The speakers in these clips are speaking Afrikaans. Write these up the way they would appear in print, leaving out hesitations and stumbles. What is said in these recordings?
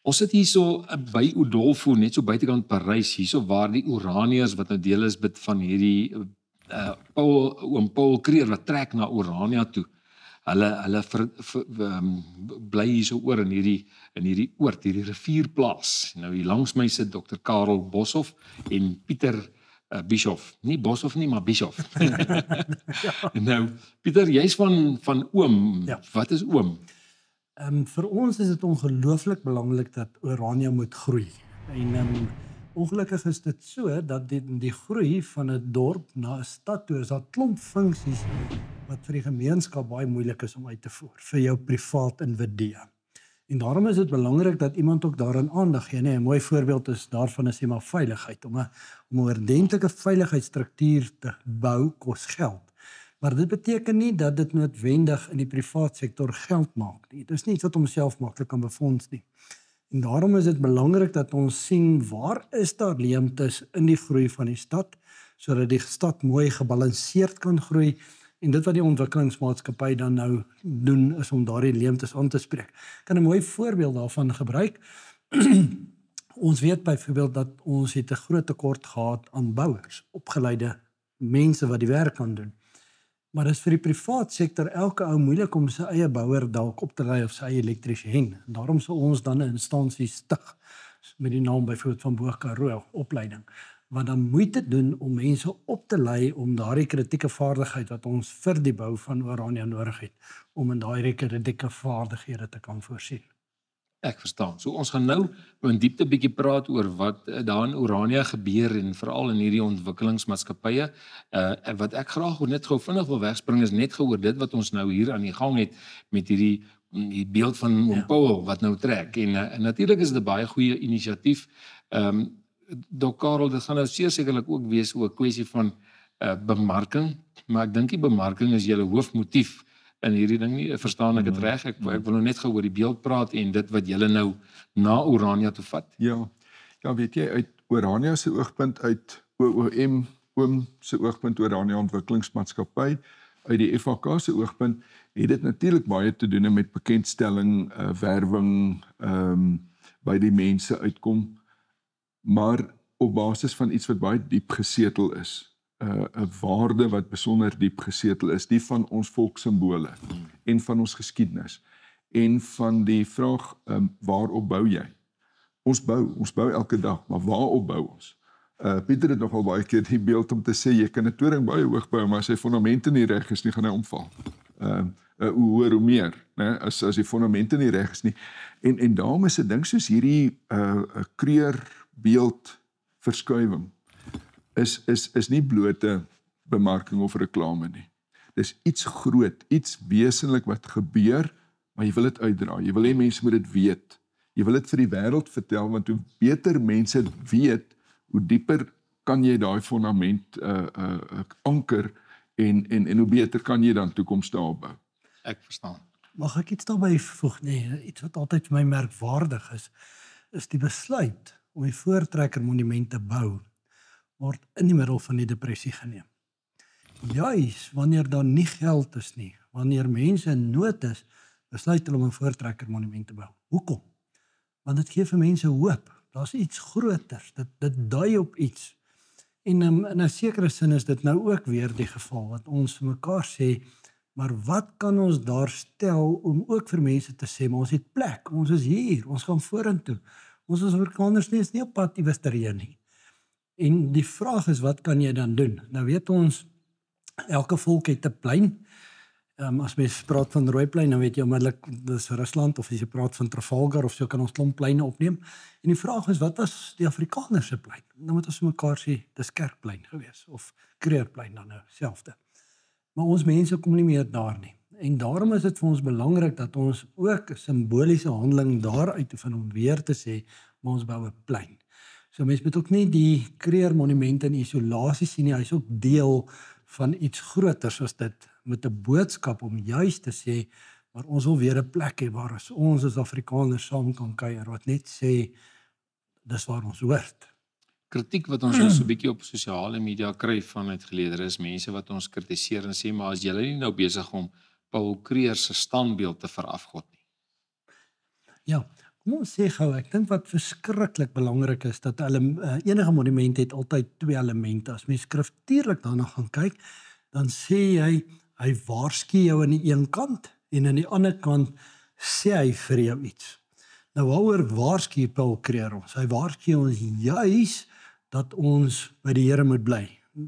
Ons sit hier so by Udolpho, net so buitekant Parys, hier so waar die Oraniërs wat nou deel is van hierdie oom Paul Creer wat trek na Orania toe. Hulle bly hier so oor in hierdie oord, hierdie rivierplaas. Nou hier langs my sit Dr. Karel Boshoff en Pieter Bischoff. Nie Boshoff nie, maar Bischoff. Nou, Pieter, jy's van oom. Ja. Wat is oom? Vir ons is dit ongelooflik belangrik dat Orania moet groei. En ongelukkig is dit so dat die groei van 'n dorp na 'n stad toe is daar klomp funksies wat vir die gemeenskap baie moeilik is om uit te voer vir jou privaat individu. En daarom is dit belangrik dat iemand ook daaraan aandag gee. 'n Mooi voorbeeld is daarvan is maar veiligheid. Om 'n ordentlike veiligheidsstruktuur te bou kos geld. Maar dit beteken nie dat dit noodwendig in die privaat sektor geld maak nie. Dit is nie iets wat homself maklik kan befonds nie. En daarom is dit belangrik dat ons sien waar is daar leemtes in die groei van die stad, sodat die stad mooi gebalanseerd kan groei. En dit wat die ontwikkelingsmaatskappy dan nou doen, is om daardie leemtes aan te spreek. Ek kan 'n mooi voorbeeld daarvan gebruik. Ons weet byvoorbeeld dat ons het 'n groot tekort gehad aan bouers, opgeleide mense wat die werk kan doen. Maar dit is vir die privaat sektor elke ou moeilik om sy eie bouer dalk op te lei of sy eie elektriesien. Daarom sou ons dan 'n instansie stig met die naam byvoorbeeld van Bo Karoo opleiding, wat dan moeite doen om mense op te lei om daardie kritieke vaardigheid wat ons vir die bou van Orania nodig het, om in daardie kritieke vaardighede te kan voorsien. Ek verstaan. So ons gaan nou in diepte bietjie praat oor wat daar in Orania gebeur en veral in hierdie ontwikkelingsmaatskappye. Wat ek graag net gou vinnig wil wegspring is net gehoor dit wat ons nou hier aan die gang het met hierdie beeld van oom Paul wat nou trek. En natuurlik is dit 'n baie goeie inisiatief. Dr. Karel, dit gaan nou sekerlik ook wees oor 'n kwessie van bemarking, maar ek dink die bemarking is julle hoofmotief in hierdie ding nie, verstaan ek dit reg? Ek wil nou net gou oor die beeld praat en dit wat julle nou na Orania toe vat. Ja, weet jy, uit Orania se oogpunt, uit oom se oogpunt, Orania Ontwikkelingsmaatskappy, uit die FHK se oogpunt, het dit natuurlik baie te doen met bekendstelling, werwing, by die mense uitkom, maar op basis van iets wat baie diep gesetel is. 'n waarde wat besonder diep gesetel is, die van ons volksimbole en van ons geskiedenis en van die vraag, waarop bou jy? Ons bou elke dag, maar waarop bou ons? Pieter het nogal baie keer die beeld om te sê, jy kan 'n toring baie hoog bou, maar as sy fondamente nie reg is nie, gaan hy omval. Hoe meer, né, as die fondamente nie reg is nie. En daarom is 'n ding soos hierdie kleurbeeld verskuiwing is nie blote bemarking of reklame nie. Dis iets groot, iets wesenlik wat gebeur, maar jy wil dit uitdra. Jy wil hê mense moet dit weet. Jy wil dit vir die wêreld vertel, want hoe beter mense weet, hoe dieper kan jy daai fondament anker en hoe beter kan jy dan toekoms daarop bou. Ek verstaan. Mag ek iets daarbey voeg? Nee, iets wat altyd vir my merkwaardig is die besluit om die Voortrekker monument te bou word in die middel van die depressie geneem. Juis wanneer daar nie geld is nie, wanneer mense in nood is, besluit hulle om 'n Voortrekker monument te bou. Hoekom? Want dit gee vir mense hoop. Daar's iets groters. Dit dui op iets. En in 'n sekere sin is dit nou ook weer die geval wat ons vir mekaar sê, maar wat kan ons daar stel om ook vir mense te sê, maar ons het plek, ons is hier, ons gaan vorentoe. Ons as Afrikaners is nie op pad iewers terheen nie. En die vraag is, wat kan jy dan doen? Nou weet ons, elke volk het 'n plein. As mens praat van Rooiplein, dan weet jy onmiddellik, dis Rusland, of as jy praat van Trafalgar, of so kan ons klomp pleine opneem. En die vraag is, wat was die Afrikaner se plein? Dan moet ons mekaar sê, dis Kerkplein gewees, of Kreerplein dan nou, selfde. Maar ons mense kom nie meer daar nie. En daarom is dit vir ons belangrik dat ons ook 'n simboliese handeling daar uitoefen om weer te sê, maar ons bou 'n plein. So mens moet ook nie die Kreer monument in isolasie sien nie, hy is ook deel van iets groters as dit, met 'n boodskap om juist te sê, maar ons wil weer 'n plek hê waar ons as Afrikaners saam kan kuier, wat net sê, dis waar ons hoort. Kritiek wat ons so 'n bietjie op sosiale media kry van uitgeleerders is mense wat ons kritiseer en sê, maar as julle nie nou besig om Paul Creer se standbeeld te verafgod nie. Ja, Kom ons sê gou, ek dink wat verskriklik belangrik is, dat enige monument het altyd 2 elemente. As mens skriftuurlik daarna gaan kyk, dan sê hy waarsku jou aan die een kant, en aan die ander kant sê hy vir jou iets. Nou waaroor waarsku Paul Creer ons? Hy waarsku ons juis dat ons by die Here moet bly.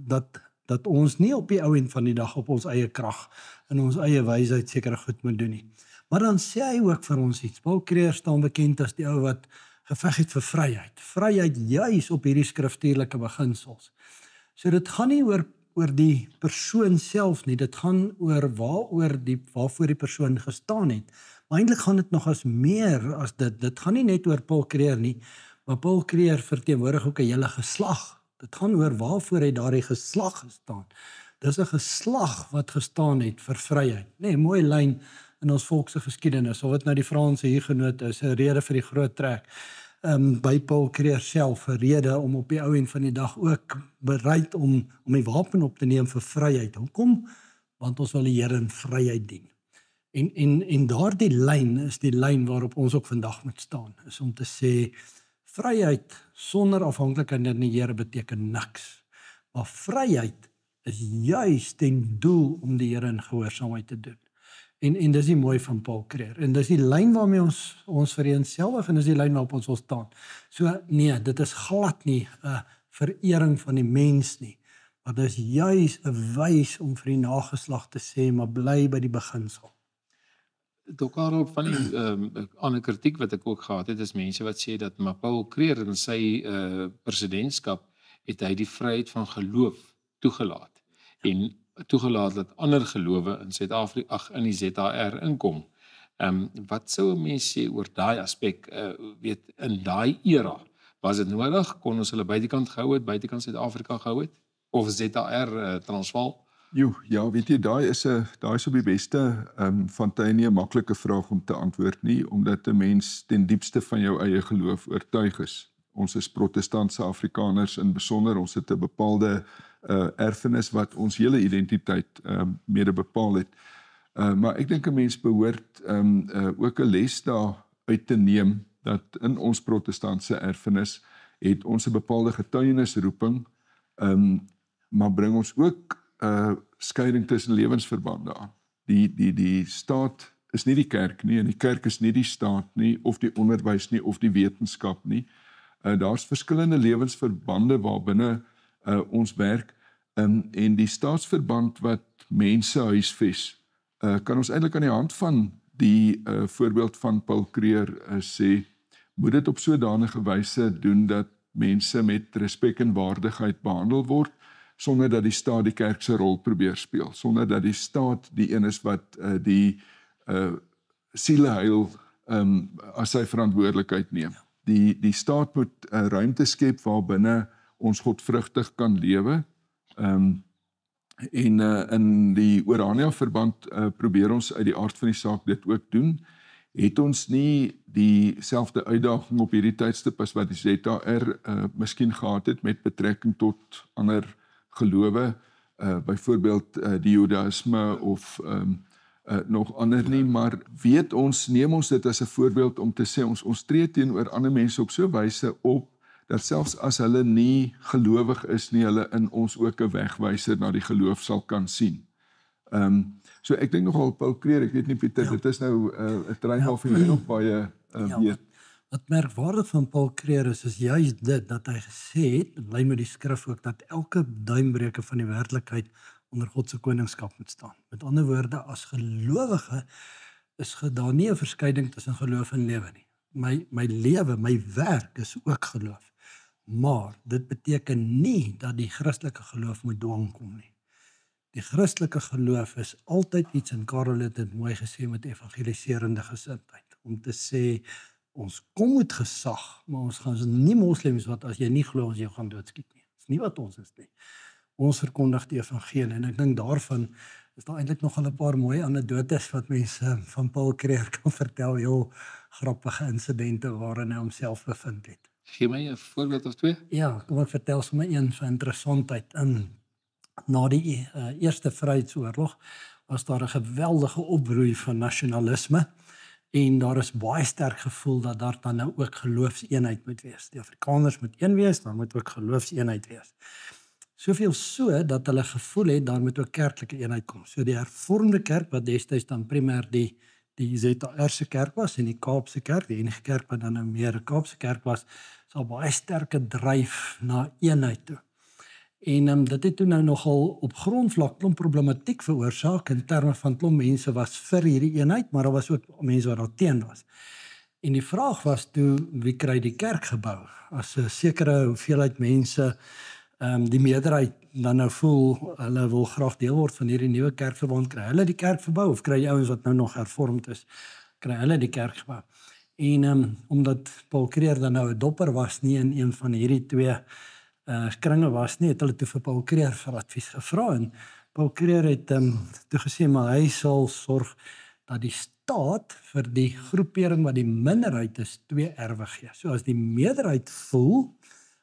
Dat ons nie op die ou end van die dag op ons eie krag en ons eie wysheid sekere goed moet doen nie. Maar dan sê hy ook vir ons iets. Paul Creer staan bekend as die ou wat geveg het vir vryheid. Vryheid juis op hierdie skriftuurlike beginsels. So dit gaan nie oor die persoon self nie, dit gaan oor waarvoor die persoon gestaan het. Maar eintlik gaan dit nog as meer as dit gaan nie net oor Paul Creer nie, maar Paul Creer verteenwoordig ook 'n hele geslag. Dit gaan oor waarvoor hy daardie geslag gestaan. Dis 'n geslag wat gestaan het vir vryheid. Nee, 'n mooi lyn in ons volk se geskiedenis, of dit nou die Franse Huguenot is, 'n rede vir die groot trek. By Paul Creer self 'n rede om op die ou end van die dag ook bereid om die wapen op te neem vir vryheid. Hoekom? Want ons wil die Here in vryheid dien. En daardie lyn is die lyn waarop ons ook vandag moet staan, is om te sê vryheid sonder afhanklikheid van die Here beteken niks. Maar vryheid is juis ten doel om die Here in gehoorsaamheid te doen. En dis die mooi van Paul Creer. En dis die lyn waarmee ons vereenselwig, en dis die lyn waarop ons wil staan. So nee, dit is glad nie 'n verering van die mens nie. Maar dis juis 'n wys om vir die nageslag te sê, maar bly by die beginsel. Karel, van die ander kritiek wat ek ook gehad het, is mense wat sê dat maar Paul Creer in sy presidentskap het hy die vryheid van geloof toegelaat. En toegelaat dat ander gelowe in Suid-Afrika, in die ZAR inkom. Wat sou 'n mens sê oor daai aspek, in daai era, was dit nodig, kon ons hulle buitekant gehou het, buitekant Suid-Afrika gehou het, of ZAR Transvaal? Ja, weet jy, daai is op die beste van tye nie 'n maklike vraag om te antwoord nie, omdat 'n mens ten diepste van jou eie geloof oortuig is. Ons is protestantse Afrikaners in besonder, ons het 'n bepaalde erfenis wat ons hele identiteit mede bepaal het. Maar ek dink 'n mens behoort ook 'n les daar uit te neem, dat in ons protestantse erfenis het ons 'n bepaalde getuienisroeping, maar bring ons ook skeiding tussen lewensverbande aan. Die staat is nie die kerk nie, en die kerk is nie die staat nie, of die onderwys nie, of die wetenskap nie. Daar's verskillende lewensverbande waarbinne ons werk, en die staatsverband wat mense huisves, kan ons eintlik aan die hand van die voorbeeld van Paul Creer sê, moet dit op sodanige wyse doen dat mense met respek en waardigheid behandel word, sonder dat die staat die kerk se rol probeer speel, sonder dat die staat die een is wat die siele heil as sy verantwoordelikheid neem. Die staat moet ruimte skep waarbinne ons godvrugtig kan lewe. En in die Orania verband probeer ons uit die aard van die saak dit ook doen. Het ons nie dieselfde uitdaging op hierdie tydstip as wat die ZAR miskien gehad het met betrekking tot ander gelowe, byvoorbeeld die Judaïsme of nog ander nie, maar neem ons dit as 'n voorbeeld om te sê, ons tree teenoor ander mense op so wyse op, dat selfs as hulle nie gelowig is nie, hulle in ons ook 'n wegwyser na die geloof sal kan sien. So ek dink nogal Paul Creer, ek weet nie Pieter, dit is nou 'n terrein waarvan jy nog baie weet. Wat merkwaardig van Paul Creer is juist dit, dat hy gesê het, in lyn met die skrif ook, dat elke duimbreuke van die werklikheid onder God se koningskap moet staan. Met ander woorde, as gelowige is daar nie 'n verskeiding tussen geloof en lewe nie. My lewe, my werk is ook geloof. Maar dit beteken nie dat die Christelike geloof moet dwang kom nie. Die Christelike geloof is altyd iets, en Karel het dit mooi gesê, met evangeliserende gesindheid, om te sê, ons kom met gesag, maar ons gaan nie moslems wat as jy nie glo ons jou gaan doodskiet nie. Dis nie wat ons is nie. Ons verkondig die evangelie, en ek dink daarvan is daar eintlik nog 'n paar mooi anekdotes wat mense van Paul Creer kan vertel, heel grappige insidente waarin hy homself bevind het. Gee my 'n voorbeeld of twee? Ja, kom ek vertel sommer een van interessantheid. Na die Eerste Vryheidsoorlog was daar 'n geweldige opbroei van nasionalisme, En daar is baie sterk gevoel dat daar dan nou ook geloofseenheid moet wees. Die Afrikaners moet een wees, dan moet ook geloofseenheid wees. Soveel so dat hulle gevoel het daar moet ook kerklike eenheid kom. So die hervormde kerk wat destyds dan primêr die ZR se kerk was en die Kaapse kerk, die enige kerk wat dan nou meer 'n Kaapse kerk was, sal baie sterke dryf na eenheid toe. En dit het toe nou nogal op grondvlak klomp problematiek veroorsaak in terme van klomp mense was vir hierdie eenheid, maar daar was ook mense wat daar teen was. En die vraag was toe, wie kry die kerk gebou? As 'n sekere hoeveelheid mense die meerderheid dan nou voel, hulle wil graag deel word van hierdie nuwe kerkverband, kry hulle die kerk verbou, of kry die ouens wat nou nog hervormd is, kry hulle die kerk gebou. En omdat Paul Creer dan nou 'n dopper was nie in een van hierdie twee kringe was nie, het hulle toe vir Paul Creer vir advies gevra, en Paul Creer het toe gesê, maar hy sal sorg dat die staat vir die groepering wat die minderheid is, 2 erwe gee. So as die meerderheid voel,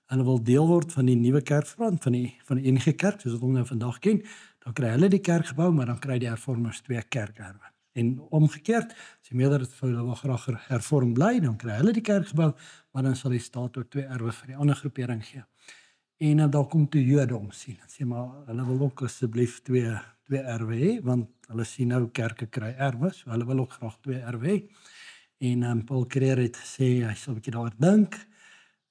hulle wil deel word van die nuwe kerkverband, van die enige kerk, soos wat ons nou vandag ken, dan kry hulle die kerk gebou, maar dan kry die hervormers 2 kerkerwe. En omgekeerd, as die meerderheid vir hulle wil graag hervorm bly, dan kry hulle die kerk gebou, maar dan sal die staat ook 2 erwe vir die ander groepering gee. En daar kom toe Jode om sien, en sê maar, hulle wil ook asseblief 2 erwe hê, want hulle sien nou kerke kry erwe, so hulle wil ook graag 2 erwe hê. En Paul Creer het gesê, hy sal 'n bietjie daaroor dink,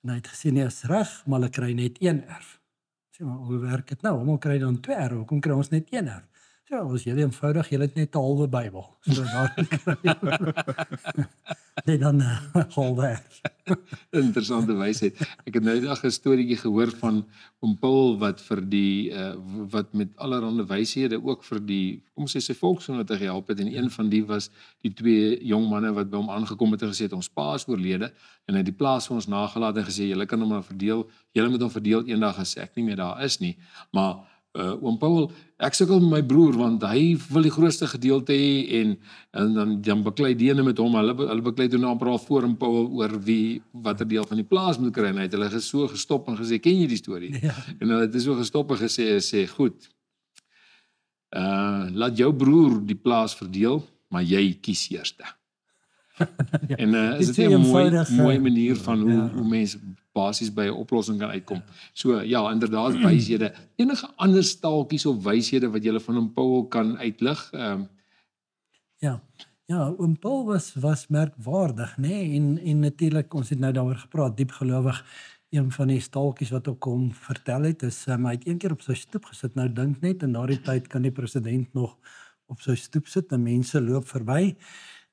en hy het gesê, nee, is reg, maar hulle kry net 1 erf. Sê maar, hoe werk dit nou? Hoekom kry dan 2 erwe? Hoekom kry ons net 1 erf? Sê maar, was heel eenvoudig, jy het net 'n halwe Bybel. So daar nee, dan halwe erf. Interessante wysheid. Ek het nou eendag 'n storieetjie gehoor van oom Paul wat vir die wat met allerlei wyshede ook vir die, kom sê sy volksgenote gehelp het, en een van die was die 2 jong manne wat by hom aangekom het en gesê het, ons pa is oorlede en hy het die plaas vir ons nagelaat en gesê, julle kan hom maar verdeel, julle moet hom verdeel eendag as ek nie meer daar is nie, maar oom Paul, ek sukkel met my broer want hy wil die grootste gedeelte hê en dan beklei die ene met hom, hulle beklei toe nou amper al voor oom Paul oor wie watter deel van die plaas moet kry, en hy het hulle so gestop en gesê, ken jy die storie? Ja. En hulle het so gestop en gesê goed, laat jou broer die plaas verdeel, maar jy kies eerste. Ja. En is dit 'n mooi manier van hoe mense basies by 'n oplossing kan uitkom. So ja, inderdaad wyshede. Enige ander staaltjies of wyshede wat jy van oom Paul kan uitlig? Ja, oom Paul was merkwaardig, nê? En natuurlik, ons het nou daaroor gepraat, diep gelowig. Een van die staaltjies wat ook hom vertel het, is hy het een keer op sy stoep gesit. Nou dink net, in daardie tyd kan die president nog op sy stoep sit en mense loop verby.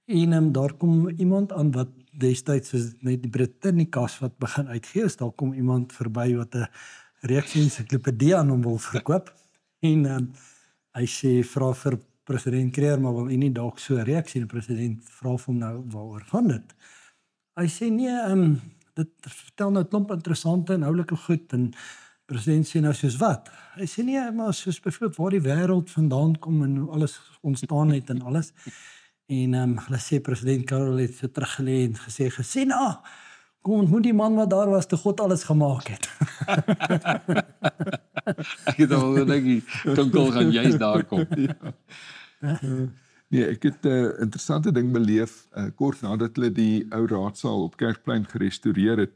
En daar kom iemand aan wat destyds is net die Britannicas wat begin uitgee is, daar kom iemand verby wat 'n reeks ensiklopedie aan hom wil verkoop. En hy sê, vra vir president Creer, maar wil hy nie dalk so 'n reeks sien? Die president vra vir hom nou, waaroor gaan dit? Hy sê, nee, dit vertel nou 'n klomp interessante en oulike goed, en president sê nou, soos wat? Hy sê, nee, maar soos byvoorbeeld waar die wêreld vandaan kom en hoe alles ontstaan het en alles. En hulle sê president Karel het so teruggelê en gesê, nou, kom ontmoet die man wat daar was toe God alles gemaak het. Ek het al gedink die kinkel gaan juist daar kom. Nee, ek het 'n interessante ding beleef, kort nadat hulle die ou raadsaal op Kerkplein gerestoreer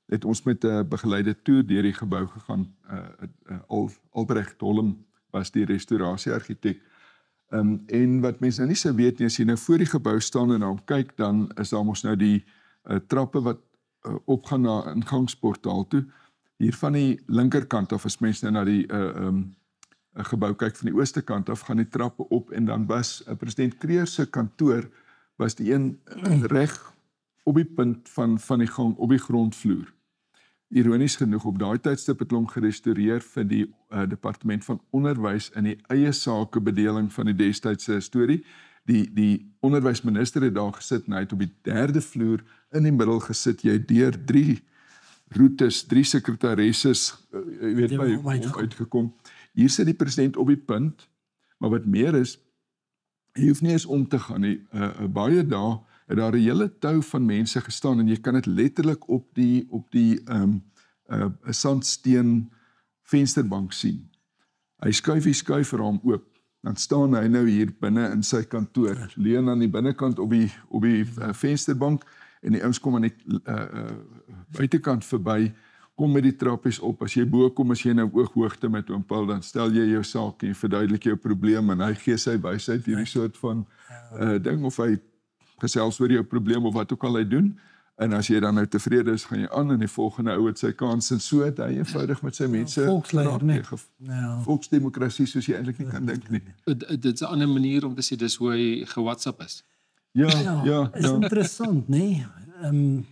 het ons met 'n begeleide toer deur die gebou gegaan. Albrecht Holm was die restaurasieargitek. En wat mense nou nie sou weet nie, as jy nou voor die gebou staan en dan kyk, dan is daar mos nou die trappe wat opgaan na ingangsportaal toe. Hier van die linkerkant af, as mense nou na die gebou kyk van die ooste kant af, gaan die trappe op, en dan was president Creer se kantoor was die een reg op die punt van die gang op die grondvloer. Ironies genoeg, op daai tydstip het hulle hom gerestoreer vir die departement van onderwys in die eie sake bedeling van die destydse storie. Die onderwysminister het daar gesit en hy het op die 3de vloer in die middel gesit. Jy deur 3 roetes, 3 sekretaresses, jy weet by hom uitgekom. Hier sit die president op die punt, maar wat meer is, hy hoef nie eens om te gaan nie. Baie dae het daar 'n hele tou van mense gestaan, en jy kan dit letterlik op die sandsteen vensterbank sien. Hy skuif die skuifraam oop. dan staan hy nou hier binne in sy kantoor, leun aan die binnekant op die vensterbank, en die ouens kom aan die buitekant verby, kom met die trappies op, as jy bo kom, as jy nou ooghoogte met oom Paul, dan stel jy jou saak en verduidelik jou probleem, en hy gee sy wysheid hierdie soort van ding, of hy gesels oor jou probleem, of wat ook al hy doen, en as jy dan nou tevrede is, gaan jy aan, en die volgende ou het sy kans, en so het hy eenvoudig met sy mense volksleier, nee. Volksdemokrasie, soos jy eintlik nie kan dink nie. Dit is 'n ander manier om te sê, dis hoe hy ge-WhatsApp is. Ja. Is interessant, nee.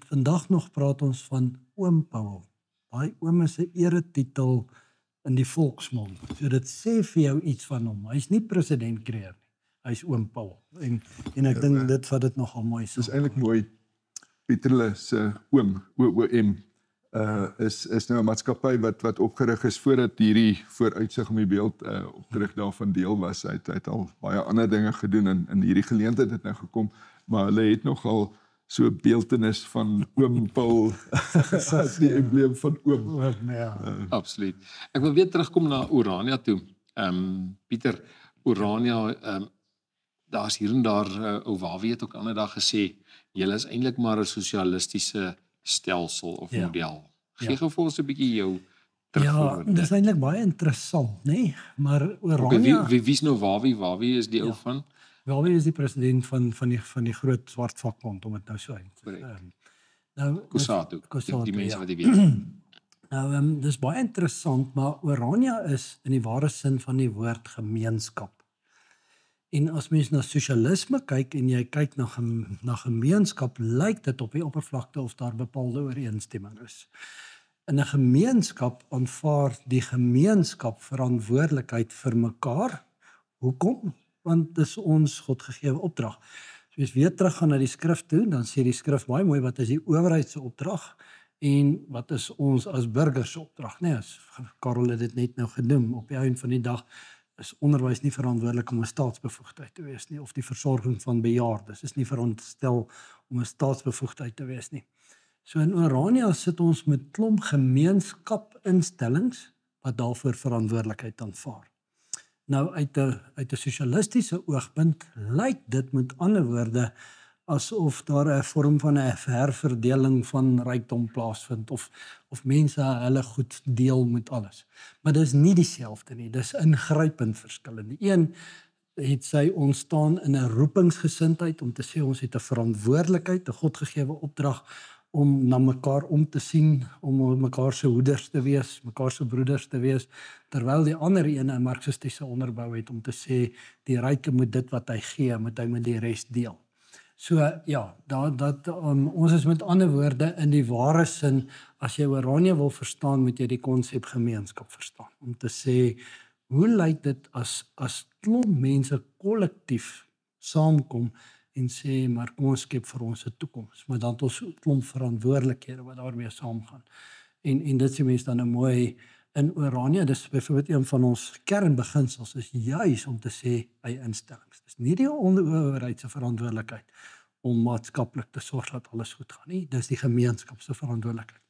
Vandag nog praat ons van oom Paul. Daai oom is 'n eretitel in die volksmond. So dit sê vir jou iets van hom. Hy's nie president Kreer nie. Hy's oom Paul. En ek dink dit vat dit nogal mooi so. Dis eintlik mooi. Pieterle se oom, OOM, is nou 'n maatskappy wat opgerig is voordat hierdie vooruitsig om die beeld opgerig daarvan deel was. Hy het al baie ander dinge gedoen en hierdie geleentheid het nou gekom, maar hulle het nogal so beeltenis van oom Paul as die embleem van oom. Absoluut. Ek wil weer terugkom na Orania toe. Pieter, Orania, daar's hier en daar, ou Wawie het ook ander dag gesê, julle is eintlik maar 'n sosialistiese stelsel of model. Gee gou vir ons 'n bietjie jou terugvoer. Ja, dis eintlik baie interessant, nee, maar Orania... Okay, wie's nou Wawie? Wawie is die ou van? Wawie is die president van die groot swart vakbond, om dit nou so uit. Kusatu, die mense wat jy weet. Nou, dis baie interessant, maar Orania is in die ware sin van die woord gemeenskap. En as mens na sosialisme kyk en jy kyk na gemeenskap, lyk dit op die oppervlakte of daar bepaalde ooreenstemming is. In 'n gemeenskap aanvaar die gemeenskap verantwoordelikheid vir mekaar. Hoekom? Want dis ons godgegewe opdrag. So as weer teruggaan na die skrif toe, dan sê die skrif baie mooi wat is die owerheid se opdrag en wat is ons as burgers se opdrag. Nee, as Karel het dit net nou genoem, op die einde van die dag is onderwys nie verantwoordelik om 'n staatsbevoegdheid te wees nie, of die versorging van bejaardes is nie veronderstel om 'n staatsbevoegdheid te wees nie. So in Orania sit ons met klomp gemeenskapinstellings wat daarvoor verantwoordelikheid aanvaar. Nou uit 'n sosialistiese oogpunt lyk dit met ander woorde asof daar 'n vorm van 'n herverdeling van rykdom plaasvind of mense hulle goed deel met alles. Maar dis nie dieselfde nie, dis ingrypend verskillend. Die een het sy ontstaan in 'n roepingsgesindheid om te sê ons het 'n verantwoordelikheid, 'n godgegewe opdrag om na mekaar om te sien, om mekaar se hoeders te wees, mekaar se broeders te wees, terwyl die ander een 'n marxistiese onderbou het om te sê die ryke moet dit wat hy gee, moet hy met die res deel. So ja, ons is met ander woorde in die ware sin, as jy Orania wil verstaan, moet jy die konsep gemeenskap verstaan. Om te sê, hoe lyk dit as klomp mense kollektief saamkom en sê, maar kom ons skep vir ons 'n toekoms, maar dan het ons klomp verantwoordelikhede wat daarmee saamgaan. En dit sê mense dan nou mooi in Orania, dis byvoorbeeld een van ons kernbeginsels is juis om te sê eie instellings. Dis nie die owerheid se verantwoordelikheid om maatskaplik te sorg dat alles goed gaan nie, dis die gemeenskap se verantwoordelikheid.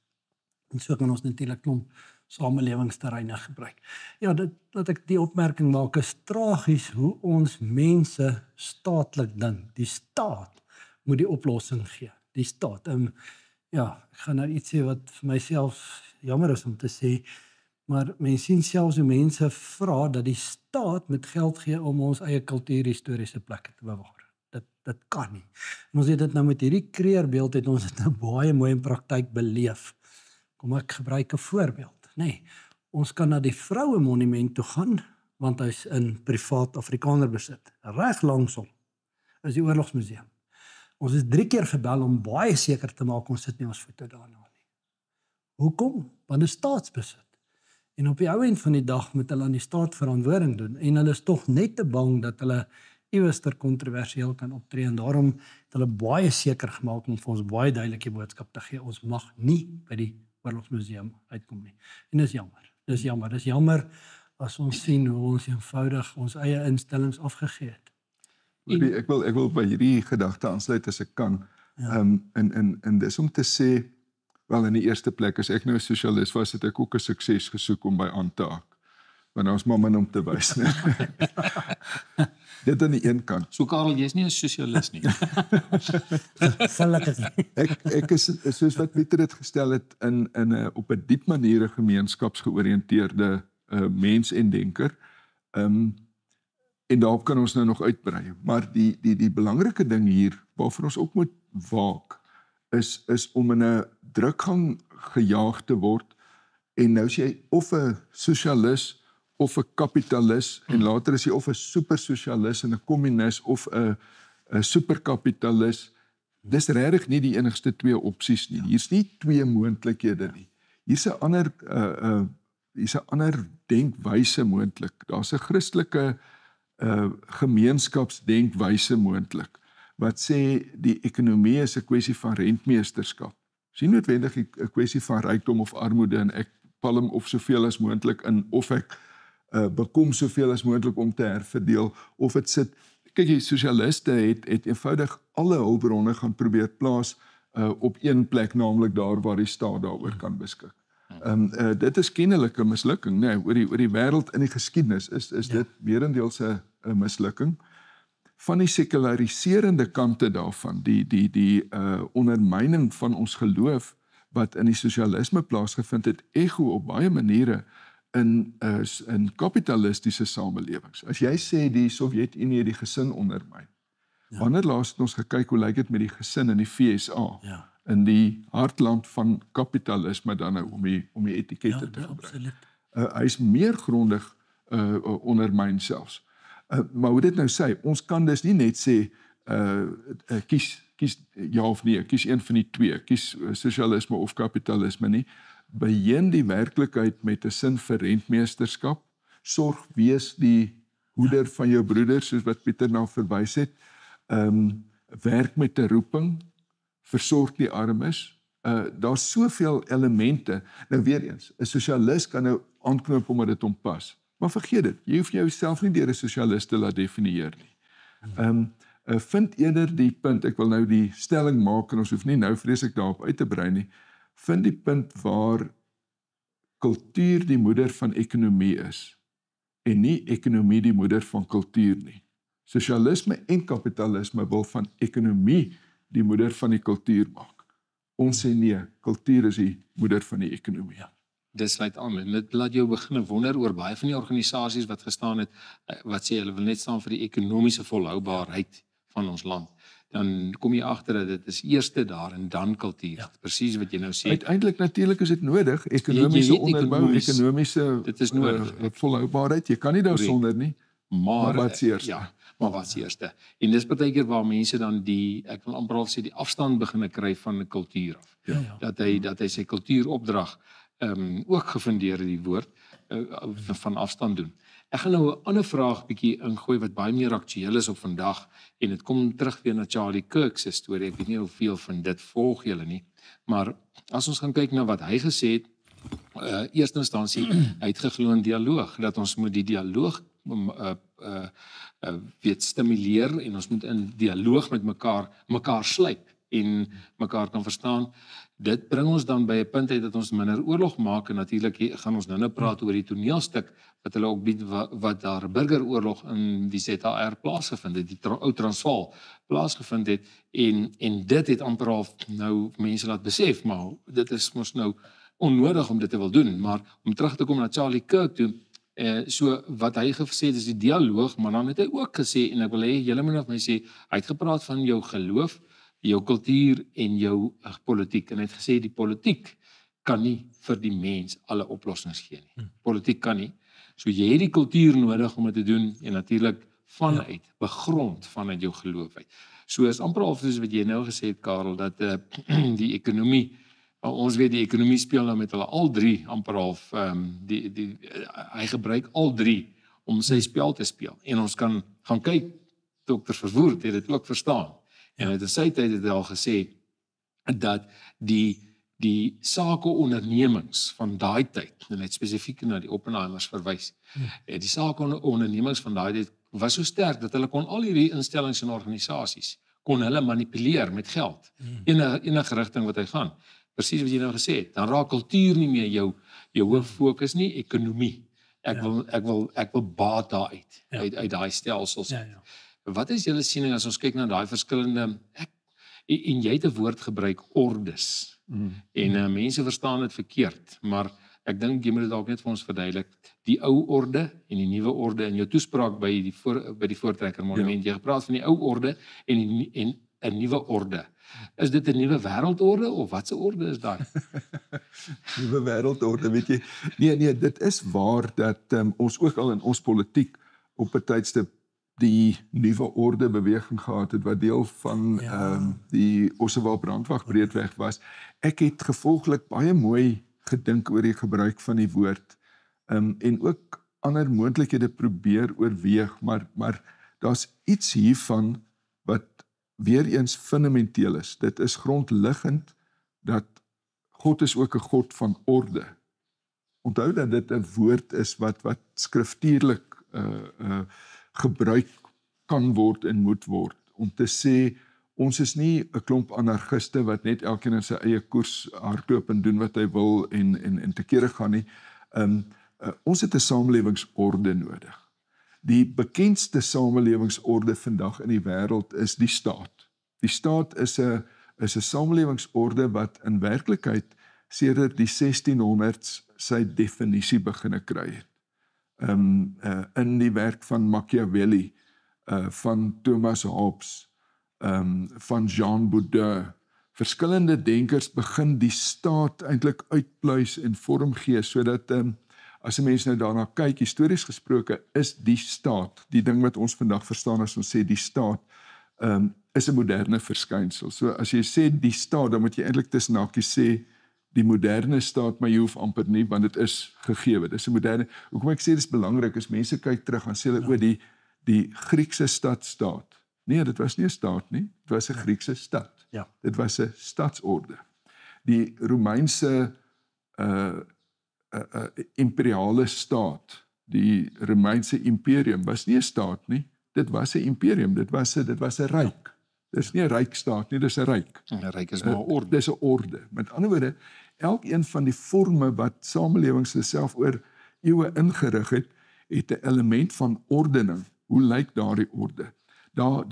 En so kan ons natuurlik klomp samelewingsterreine gebruik. Ja, dat ek die opmerking maak, is tragies hoe ons mense staatlik dink. Die staat moet die oplossing gee. Die staat. Ja, ek gaan nou iets sê wat vir myself jammer is om te sê, maar mense sien selfs hoe mense vra dat die staat moet geld gee om ons eie kultuurhistoriese plekke te bewaar. Dit kan nie. En ons het dit nou met hierdie kreerbeeld het ons dit nou baie mooi in praktyk beleef. Kom ek gebruik 'n voorbeeld. Nee, ons kan na die vroue monument toe gaan, want hy's in privaat Afrikaner besit. Reg langsom is die oorlogsmuseum. Ons is 3 keer gebel om baie seker te maak ons sit nie ons voete daarna nie. Hoekom? Want dit is staatsbesit. En op die ou end van die dag moet hulle aan die staat verantwoording doen en hulle is tog net te bang dat hulle iewers kontroversieel kan optree en daarom het hulle baie seker gemaak om vir ons baie duidelike boodskap te gee. Ons mag nie by die oorlogsmuseum uitkom nie. En dis jammer. Dis jammer as ons sien hoe ons eenvoudig ons eie instellings afgegee het. Ek wil by hierdie gedagte aansluit as ek kan. Ja. En dis om te sê, wel in die eerste plek as ek nou 'n sosialis was, het ek ook 'n sukses gesoek om by aan te haak. want ons maar min om te wys. Dit aan die een kant. So Karel, jy's nie 'n sosialis nie. Gelukkig nie. Ek is soos wat Pieter dit gestel het in 'n op 'n diep manier 'n gemeenskapsgeoriënteerde mens en denker. En daarop kan ons nou nog uitbrei. Maar die belangrike ding hier waarvoor ons ook moet waak is om in 'n drukgang gejaag te word en nou is jy of 'n sosialis of 'n kapitalis en later is jy of 'n supersosialis en 'n kommunis of 'n superkapitalis. Dis regtig nie die enigste twee opsies nie. Hier's nie twee moontlikhede nie. Hier's 'n ander denkwyse moontlik. Daar's 'n Christelike gemeenskapsdenkwyse moontlik wat sê die ekonomie is 'n kwessie van rentmeesterskap. Dis nie noodwendig 'n kwessie van rykdom of armoede en ek palm of soveel as moontlik in of ek bekom soveel as moontlik om te herverdeel of dit sit. Kyk, die sosialiste het eenvoudig alle hulpbronne gaan probeer plaas op een plek, naamlik daar waar die staat daaroor kan beskik. Dit is kennelijk 'n mislukking, nee, oor die wêreld in die geskiedenis is dit meerendeels 'n mislukking. Van die sekulariserende kante daarvan, die ondermyning van ons geloof wat in die sosialisme plaasgevind het, ego op baie maniere in kapitalistiese samelewings. As jy sê die Sowjetunie het die gesin ondermyn. Wanneer laas het ons gekyk hoe lyk dit met die gesin in die VSA? In die hartland van kapitalisme dan nou om die etikette te gebruik. Hy is meer grondig ondermyn selfs. Maar hoe dit nou sê, ons kan dus nie net sê kies ja of nee, kies een van die twee, kies sosialisme of kapitalisme nie. Beheen die werklikheid met 'n sin vir rentmeesterskap, sorg wees die hoeder van jou broeder, soos wat Pieter nou verwys het, werk met 'n roeping, versorg die armes. Daar's soveel elemente. Nou weer eens, 'n sosialis kan nou aanknoop omdat dit hom pas. Maar vergeet dit, jy hoef jouself nie deur 'n sosialis te laat definieer nie. Vind eerder die punt, ek wil nou die stelling maak en ons hoef nie nou vreeslik daarop uit te brei nie, vind die punt waar kultuur die moeder van ekonomie is en nie ekonomie die moeder van kultuur nie. Sosialisme en kapitalisme wil van ekonomie die moeder van die kultuur maak. Ons sê nee, kultuur is die moeder van die ekonomie. Dit sluit aan en dit laat jou begin wonder oor baie van die organisasies wat gestaan het, wat sê hulle wil net staan vir die ekonomiese volhoubaarheid van ons land. Dan kom jy agter dat dit is eerste daar en dan kultuur. Presies wat jy nou sê. Uiteindelik natuurlik is dit nodig, ekonomiese onderbou, ekonomiese dit is nodig. Volhoubaarheid. Jy kan nie daarsonder nie. Maar wat is eerste? Ja, maar wat is eerste? En dis partykeer waar mense dan ek wil amper al sê die afstand begin kry van 'n kultuur af. Dat hy sy kultuuropdrag ook gefundeer die woord van afstand doen. Ek gaan nou 'n ander vraag bietjie ingooi wat baie meer aktueel is op vandag en dit kom terug weer na Charlie Kirk se storie. Ek weet nie hoeveel van dit volg julle nie, maar as ons gaan kyk na wat hy gesê het, eerste instansie, hy het geglo in dialoog, dat ons moet die dialoog weet stimuleer en ons moet in dialoog met mekaar sluit en mekaar kan verstaan. Dit bring ons dan by 'n punt uit dat ons minder oorlog maak en natuurlik gaan ons nou praat oor die toneelstuk wat hulle ook bied wat daar burgeroorlog in die ZAR plaasgevind het, die ou Transvaal plaasgevind het en dit het amper al nou mense laat besef, maar dit is mos nou onnodig om dit te wil doen, maar om terug te kom na Charlie Kirk toe, so wat hy gesê het is die dialoog, maar dan het hy ook gesê en ek wil hê julle moet nog my sê, hy het gepraat van jou geloof, jou kultuur en jou politiek en hy het gesê die politiek kan nie vir die mens alle oplossings gee nie. Politiek kan nie. So jy het die kultuur nodig om dit te doen en natuurlik vanuit begrond vanuit jou geloof uit. So is amper al soos wat jy nou gesê het Karel dat die ekonomie ons weet die ekonomie speel nou met hulle al drie amper half hy gebruik al drie om sy spel te speel en ons kan gaan kyk Dr. Verwoerd het dit ook verstaan. En in sy tyd het hy al gesê dat die sakeondernemings van daai tyd, en hy het spesifiek na die Oppenheimers verwys, die sakeondernemings van daai tyd was so sterk dat hulle kon al hierdie instellings en organisasies kon hulle manipuleer met geld. Enige rigting wat hy gaan. Presies wat jy nou gesê het, dan raak kultuur nie meer jou hoof fokus nie, ekonomie. Ek wil baat daaruit Ja. uit daai stelsels. Ja, ja. Wat is julle siening as ons kyk na daai verskillende en jy het 'n woord gebruik, ordes. En mense verstaan dit verkeerd, maar ek dink jy moet dit dalk net vir ons verduidelik. Die ou orde en die nuwe orde in jou toespraak by die Voortrekker Monument. Jy gepraat van die ou orde en 'n nuwe orde. Is dit 'n nuwe wêreldorde of wat 'n orde is daai? Nuwe wêreldorde, weet jy. Nee, dit is waar dat ons ook al in ons politiek op 'n tydstip die nuwe orde beweging gehad het wat deel van die Ossewaal Brandwag breedweg was. Ek het gevolglik baie mooi gedink oor die gebruik van die woord en ook ander moontlikhede probeer oorweeg, maar daar's iets hiervan wat weer eens fundamenteel is. Dit is grondliggend dat God is ook 'n God van orde. Onthou dat dit 'n woord is wat skriftuurlik gebruik kan word en moet word, om te sê, ons is nie 'n klomp anarchiste wat net elkeen in sy eie koers hardloop en doen wat hy wil en te kere gaan nie. Ons het 'n samelewingsorde nodig. Die bekendste samelewingsorde vandag in die wêreld is die staat. Die staat is 'n samelewingsorde wat in werklikheid sedert die 1600s sy definisie begine kry het. In die werk van Machiavelli, van Thomas Hobbes, van Jean Bodin. Verskillende denkers begin die staat eintlik uitpluis en vormgee, sodat as 'n mens nou daarna kyk, histories gesproke, is die staat, die ding wat ons vandag verstaan as ons sê die staat, is 'n moderne verskynsel. So as jy sê die staat, dan moet jy eintlik tussen hakies sê die moderne staat, maar jy hoef amper nie, want dit is gegewe. Dis 'n moderne. Hoekom ek sê dis belangrik, as mense kyk terug, dan sê hulle oor die Griekse stadstaat. Nee, dit was nie 'n staat nie, dit was 'n Griekse stad. Ja. Dit was 'n stadsorde. Die Romeinse imperiale staat, die Romeinse imperium was nie 'n staat nie, dit was 'n imperium, dit was 'n ryk. Dis nie 'n rykstaat nie, dis 'n ryk. 'n Ryk is maar 'n orde. Dis 'n orde. Met ander woorde, elkeen van die forme wat samelewings self oor eeue ingerig het, het 'n element van ordening. Hoe lyk daardie orde? Daar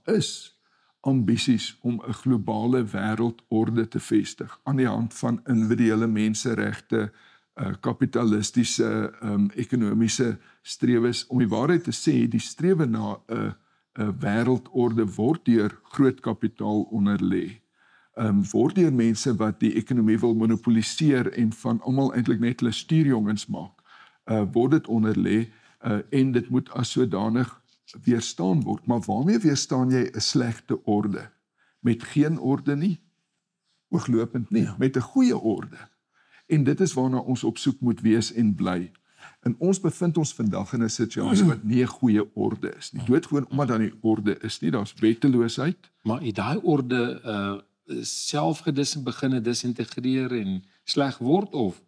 is ambisies om 'n globale wêreldorde te vestig aan die hand van individuele menseregte, kapitalistiese, ekonomiese strewes. Om die waarheid te sê, die strewe na 'n wêreldorde word deur groot kapitaal onderlê. Word deur mense wat die ekonomie wil monopoliseer en van almal eintlik net hulle stuurjongens maak. Word dit onderlê en dit moet as sodanig weerstaan word. Maar waarmee weerstaan jy 'n slegte orde? Met geen orde nie? Ooglopend nie, met 'n goeie orde. En dit is waarna ons op soek moet wees en bly. En ons bevind ons vandag in 'n situasie wat nie 'n goeie orde is nie. Doodgewoon omdat daar nie orde is nie, daar's wetteloosheid. Maar het daai orde self begin disintegreer en sleg word, of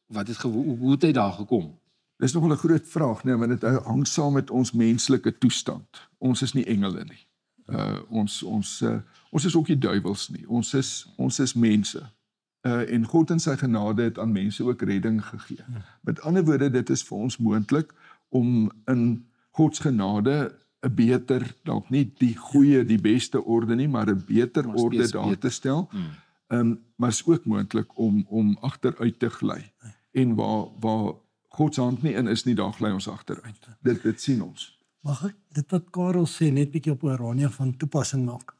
wat het hoe het hy daar gekom? Dis nogal 'n groot vraag, nee, want dit hang saam met ons menslike toestand. Ons is nie engele nie. Ons is ook nie duiwels nie. Ons is mense. En God in sy genade het aan mense ook redding gegee. Met ander woorde, dit is vir ons moontlik om in God se genade 'n beter, dalk nie die goeie, die beste orde nie, maar 'n beter orde daar te stel. Maar is ook moontlik om agteruit te gly. En waar God se hand nie in is nie, daar gly ons agteruit. Dit sien ons. Mag ek dit wat Karel sê net bietjie op Orania van toepassing maak?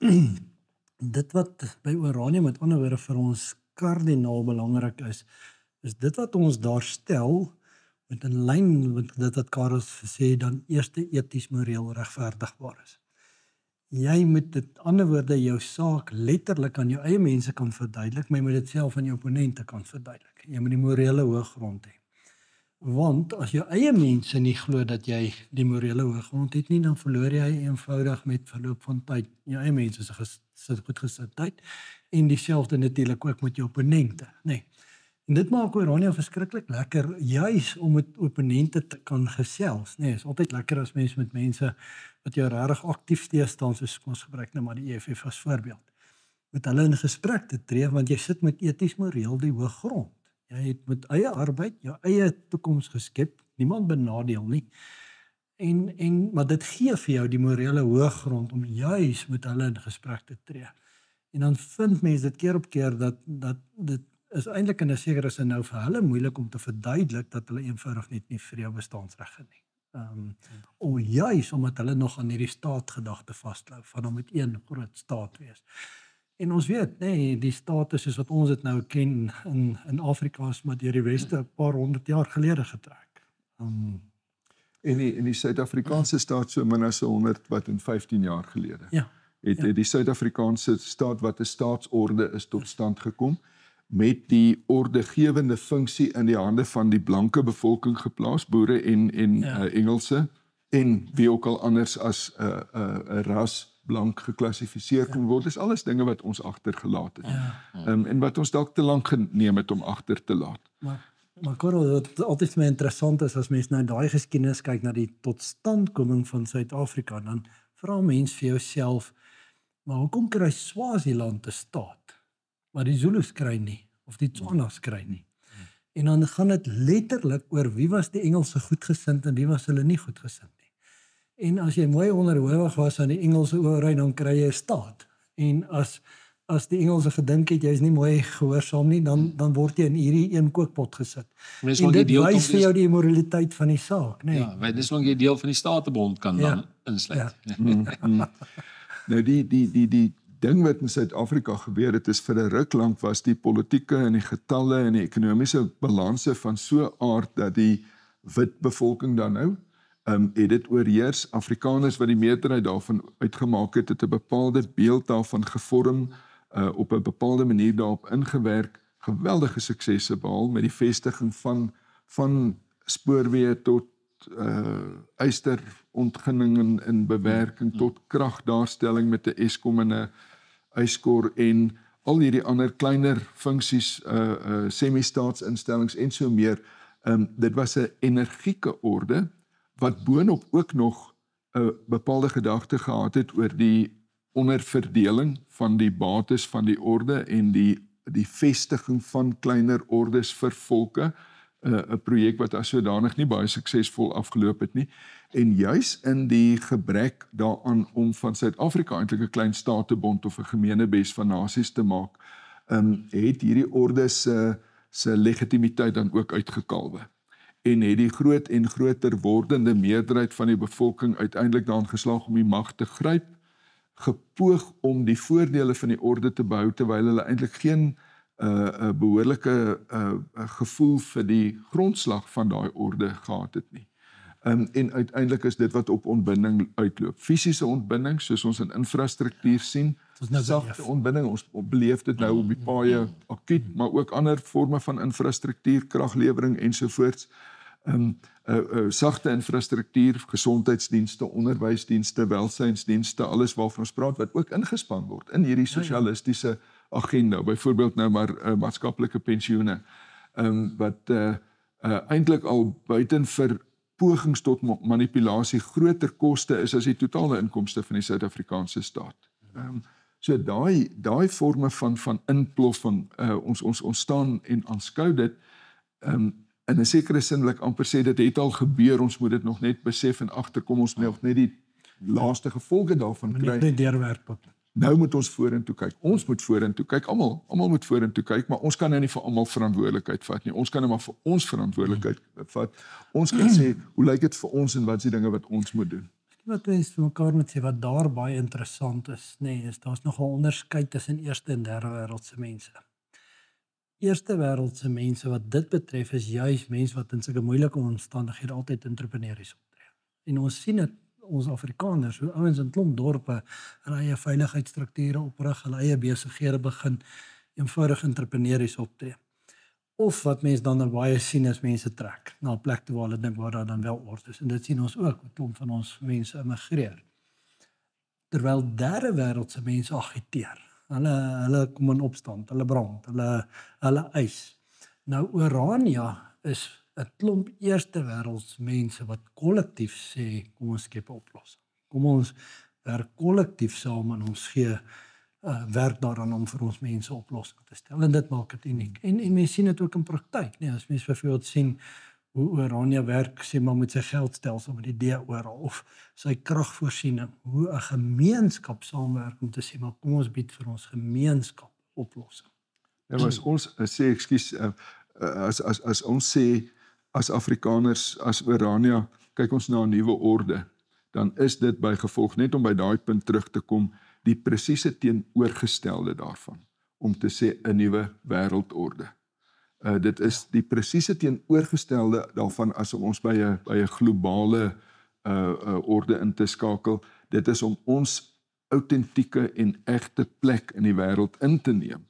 Dit wat by Orania met ander woorde vir ons kardinaal belangrik is dit wat ons daar stel met 'n lyn met dit wat Karel sê, dan eerste eties moreel regverdigbaar is. Jy moet dit ander woorde jou saak letterlik aan jou eie mense kan verduidelik, maar jy moet dit self aan jou opponente kan verduidelik. Jy moet die morele hoëgrond hê. Want as jou eie mense nie glo dat jy die morele hoëgrond het nie, dan verloor jy eenvoudig met verloop van tyd. Jou eie mense is goed gesindheid en dieselfde natuurlik ook met jou opponente, nee. En dit maak Orania verskriklik lekker, juis om met opponente te kan gesels. Nee, is altyd lekker as mens met mense wat jou regtig aktief teestaan, soos ons gebruik nou maar die EFF as voorbeeld. Met hulle in gesprek te tree, want jy sit met eties moreel die hoë grond. Jy het met eie arbeid jou eie toekoms geskep, niemand benadeel nie. Maar dit gee vir jou die morele hoëgrond om juis met hulle in gesprek te tree. En dan vind mense dit keer op keer dat dit is eintlik in 'n sekere sin nou vir hulle moeilik om te verduidelik dat hulle eenvoudig net nie vir jou bestaansreg het nie. Omdat hulle nog aan hierdie staatgedagte vasklou van om met een groot staat wees. En ons weet, nee, die state soos wat ons dit nou ken in Afrika is maar deur die weste 'n paar 100 jaar gelede getrek. En die Suid-Afrikaanse staat so min as 115 jaar gelede. Ja. Het die Suid-Afrikaanse staat wat 'n staatsorde is tot stand gekom met die ordegewende funksie in die hande van die blanke bevolking geplaas, boere en Engelse en wie ook al anders as 'n ras blank geklassifiseer kon word. Dis alles dinge wat ons agtergelaat het. En wat ons dalk te lank geneem het om agter te laat. Maar Karel, wat altyd vir my interessant is as mens nou daai geskiedenis kyk na die totstandkoming van Suid-Afrika, dan vra mens vir jouself, maar hoekom kry Swaziland 'n staat, maar die Zulus kry nie, of die Tswanas kry nie? En dan gaan dit letterlik oor wie was die Engelse goedgesind en wie was hulle nie goedgesind nie. En as jy mooi onderhewig was aan die Engelse owerheid, dan kry jy 'n staat. En as die Engelse gedink het jy is nie mooi gehoorsaam nie, dan word jy in hierdie een kookpot gesit. En dit wys vir jou die immoraliteit van die saak, nee. Ja, want dis lank jy deel van die Statebond kan dan insluit. Nou die ding wat in Suid-Afrika gebeur het is vir 'n ruk lank was die politieke en die getalle en die ekonomiese balanse van so aard dat die wit bevolking dan nou het dit oorheers. Afrikaners wat die meerderheid daarvan uitgemaak het, het 'n bepaalde beeld daarvan gevorm, op 'n bepaalde manier daarop ingewerk, geweldige suksesse behaal met die vestiging van spoorweë tot ysterontginning en bewerking tot kragdaarstelling met 'n Eskom en 'n Yscor en al hierdie ander kleiner funksies, semi-staatsinstellings en so meer. Dit was 'n energieke orde wat boonop ook nog 'n bepaalde gedagte gehad het oor die onderverdeling van die bates van die orde en die vestiging van kleiner ordes vir volke, 'n projek wat as sodanig nie baie suksesvol afgeloop het nie. En juis in die gebrek daaraan om van Suid-Afrika eintlik 'n klein statebond of 'n gemeenebes van nasies te maak, het hierdie ordes se legitimiteit dan ook uitgekalwe. En het die groot en groter wordende meerderheid van die bevolking uiteindelik daarin geslaag om die mag te gryp, gepoog om die voordele van die orde te behou terwyl hulle eintlik geen behoorlike gevoel vir die grondslag van daai orde gehad het nie. En uiteindelik is dit wat op ontbinding uitloop. Fisiese ontbinding, soos ons in infrastruktuur sien, sagte ontbinding, ons beleef dit nou op die paaie akuut, maar ook ander forme van infrastruktuur, kraglewering ensovoorts. Sagte infrastruktuur, gesondheidsdienste, onderwysdienste, welsynsdienste, alles waarvan ons praat wat ook ingespan word in hierdie sosialistiese agenda, byvoorbeeld nou maar maatskaplike pensioene, wat eintlik al buiten vir pogings tot manipulasie groter koste is as die totale inkomste van die Suid-Afrikaanse staat. So daai forme van inploffing, ons staan en aanskou dit, in 'n sekere sin wil ek amper sê dit het al gebeur, ons moet dit nog net besef en agterkom, ons moet nog net die laaste gevolge daarvan kry. Net deurwerk tot. Nou moet ons vorentoe kyk. Ons moet vorentoe kyk. Almal moet vorentoe kyk, maar ons kan nou nie vir almal verantwoordelikheid vat nie. Ons kan net maar vir ons verantwoordelikheid vat. Ons kan sê, hoe lyk dit vir ons en wat is die dinge wat ons moet doen? Wat mense vir mekaar moet sê wat daar baie interessant is, is daar's nog 'n onderskeid tussen eerste en derde wêreldse mense. Eerste wêreldse mense wat dit betref is juis mense wat in sulke moeilike omstandighede altyd entrepreneurs optree. En ons sien dit, ons Afrikaners, hoe ouens in klomp dorpe hulle eie veiligheidsstrukture oprig, hulle eie besighede begin, eenvoudig entrepreneurs optree. Of wat mense dan baie sien as mense trek na 'n plek toe waar hulle dink waar daar dan wel orde is. En dit sien ons ook, 'n klomp van ons mense immigreer. Terwyl derde wêreldse mense agiteer. Hulle kom in opstand, hulle brand, hulle eis. Nou Orania is 'n klomp eerste wêrelds mense wat kollektief sê, kom ons skep 'n oplossing. Kom ons werk kollektief saam en ons gee werk daaraan om vir ons mense oplossing te stel en dit maak dit uniek. En mense sien dit ook in praktyk, nee, as mense byvoorbeeld sien hoe Orania werk, sê maar met sy geldstelsel met die oral of sy kragvoorsiening, hoe 'n gemeenskap saamwerk om te sê maar kom ons bied vir ons gemeenskap oplossing. Ja, as ons sê ekskuus as ons sê as Afrikaners, as Orania, kyk ons na 'n nuwe orde, dan is dit by gevolg net om by daai punt terug te kom, die presiese teenoorgestelde daarvan, om te sê 'n nuwe wêreldorde. Dit is die presiese teenoorgestelde daarvan as om ons by 'n globale orde in te skakel. Dit is om ons autentieke en egte plek in die wêreld in te neem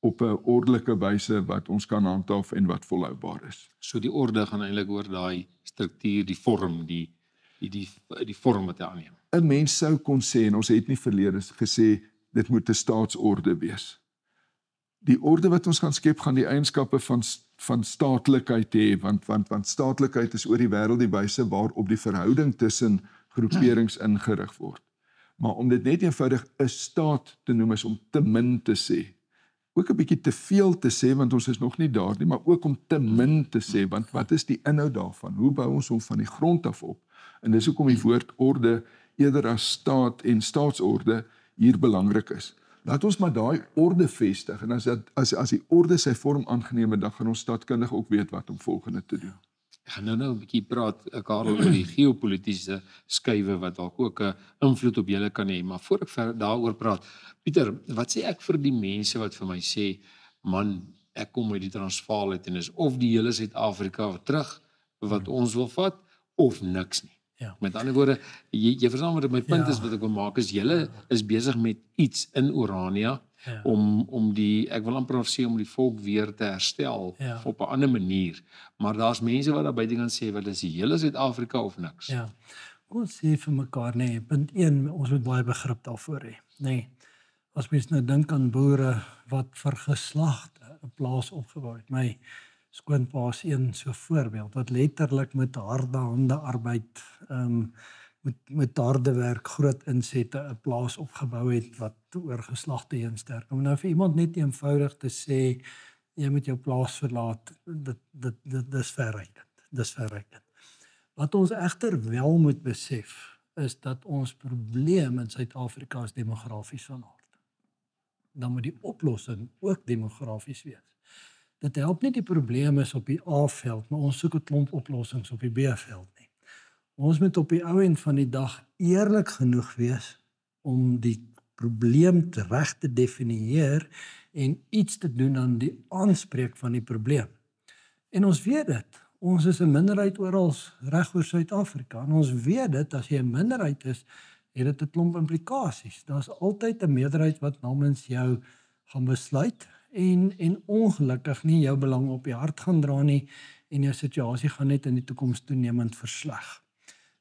op 'n ordelike wyse wat ons kan handhaaf en wat volhoubaar is. So die orde gaan eintlik oor daai struktuur, die vorm, die vorm wat hy aanneem. 'n Mens sou kon sê, en ons het nie verlede gesê, dit moet 'n staatsorde wees. Die orde wat ons gaan skep, gaan die eienskappe van staatlikheid hê, want staatlikheid is oor die wêreld die wyse waarop die verhouding tussen groeperings ingerig word. Maar om dit net eenvoudig 'n staat te noem is om te min te sê. Ook 'n bietjie te veel te sê, want ons is nog nie daar nie, maar ook om te min te sê, want wat is die inhoud daarvan? Hoe bou ons hom van die grond af op? En dis hoekom die woord orde eerder as staat en staatsorde hier belangrik is. Laat ons maar daai orde vestig, en as die orde sy vorm aangeneem het, dan gaan ons staatkundig ook weet wat om volgende te doen. Ek gaan nou 'n bietjie praat, Karel, oor die geopolitiese skuwe wat dalk ook 'n invloed op julle kan hê, maar voor ek verder daaroor praat, Pieter, wat sê ek vir die mense wat vir my sê, man, ek kom uit die Transvaal uit en is of die hele Suid-Afrika terug wat ons wil vat of niks nie. Ja. Met ander woorde, jy verstaan wat my punt is wat ek wil maak, is julle is besig met iets in Orania om die, ek wil amper sê om die volk weer te herstel op 'n ander manier. Maar daar's mense wat daar buite kan sê wat is die hele Suid-Afrika of niks. Ja. Kom ons sê vir mekaar, nee, punt 1, ons moet baie begrip daarvoor hê. Nee. As mens nou dink aan boere wat vir geslagte 'n plaas opgebou het. My skoonpa is een so voorbeeld wat letterlik met harde hande arbeid, met harde werk, groot insette 'n plaas opgebou het wat oor geslagte heen sterk. Om nou vir iemand net eenvoudig te sê jy moet jou plaas verlaat, dis verrykend. Dis verrykend. Wat ons egter wel moet besef is dat ons probleem in Suid-Afrika is demografies van aard. Dan moet die oplossing ook demografies wees. Dit help nie die probleem is op die A-veld, maar ons soek 'n klomp oplossings op die B-veld nie. Ons moet op die ou end van die dag eerlik genoeg wees om die probleem reg te definieer en iets te doen aan die aanspreek van die probleem. En ons weet dit. Ons is 'n minderheid oral reg oor Suid-Afrika. En ons weet dit, as jy 'n minderheid is, het dit 'n klomp implikasies. Daar's altyd 'n meerderheid wat namens jou gaan besluit en ongelukkig nie jou belang op die hart gaan dra nie en jou situasie gaan net in die toekoms toenemend versleg.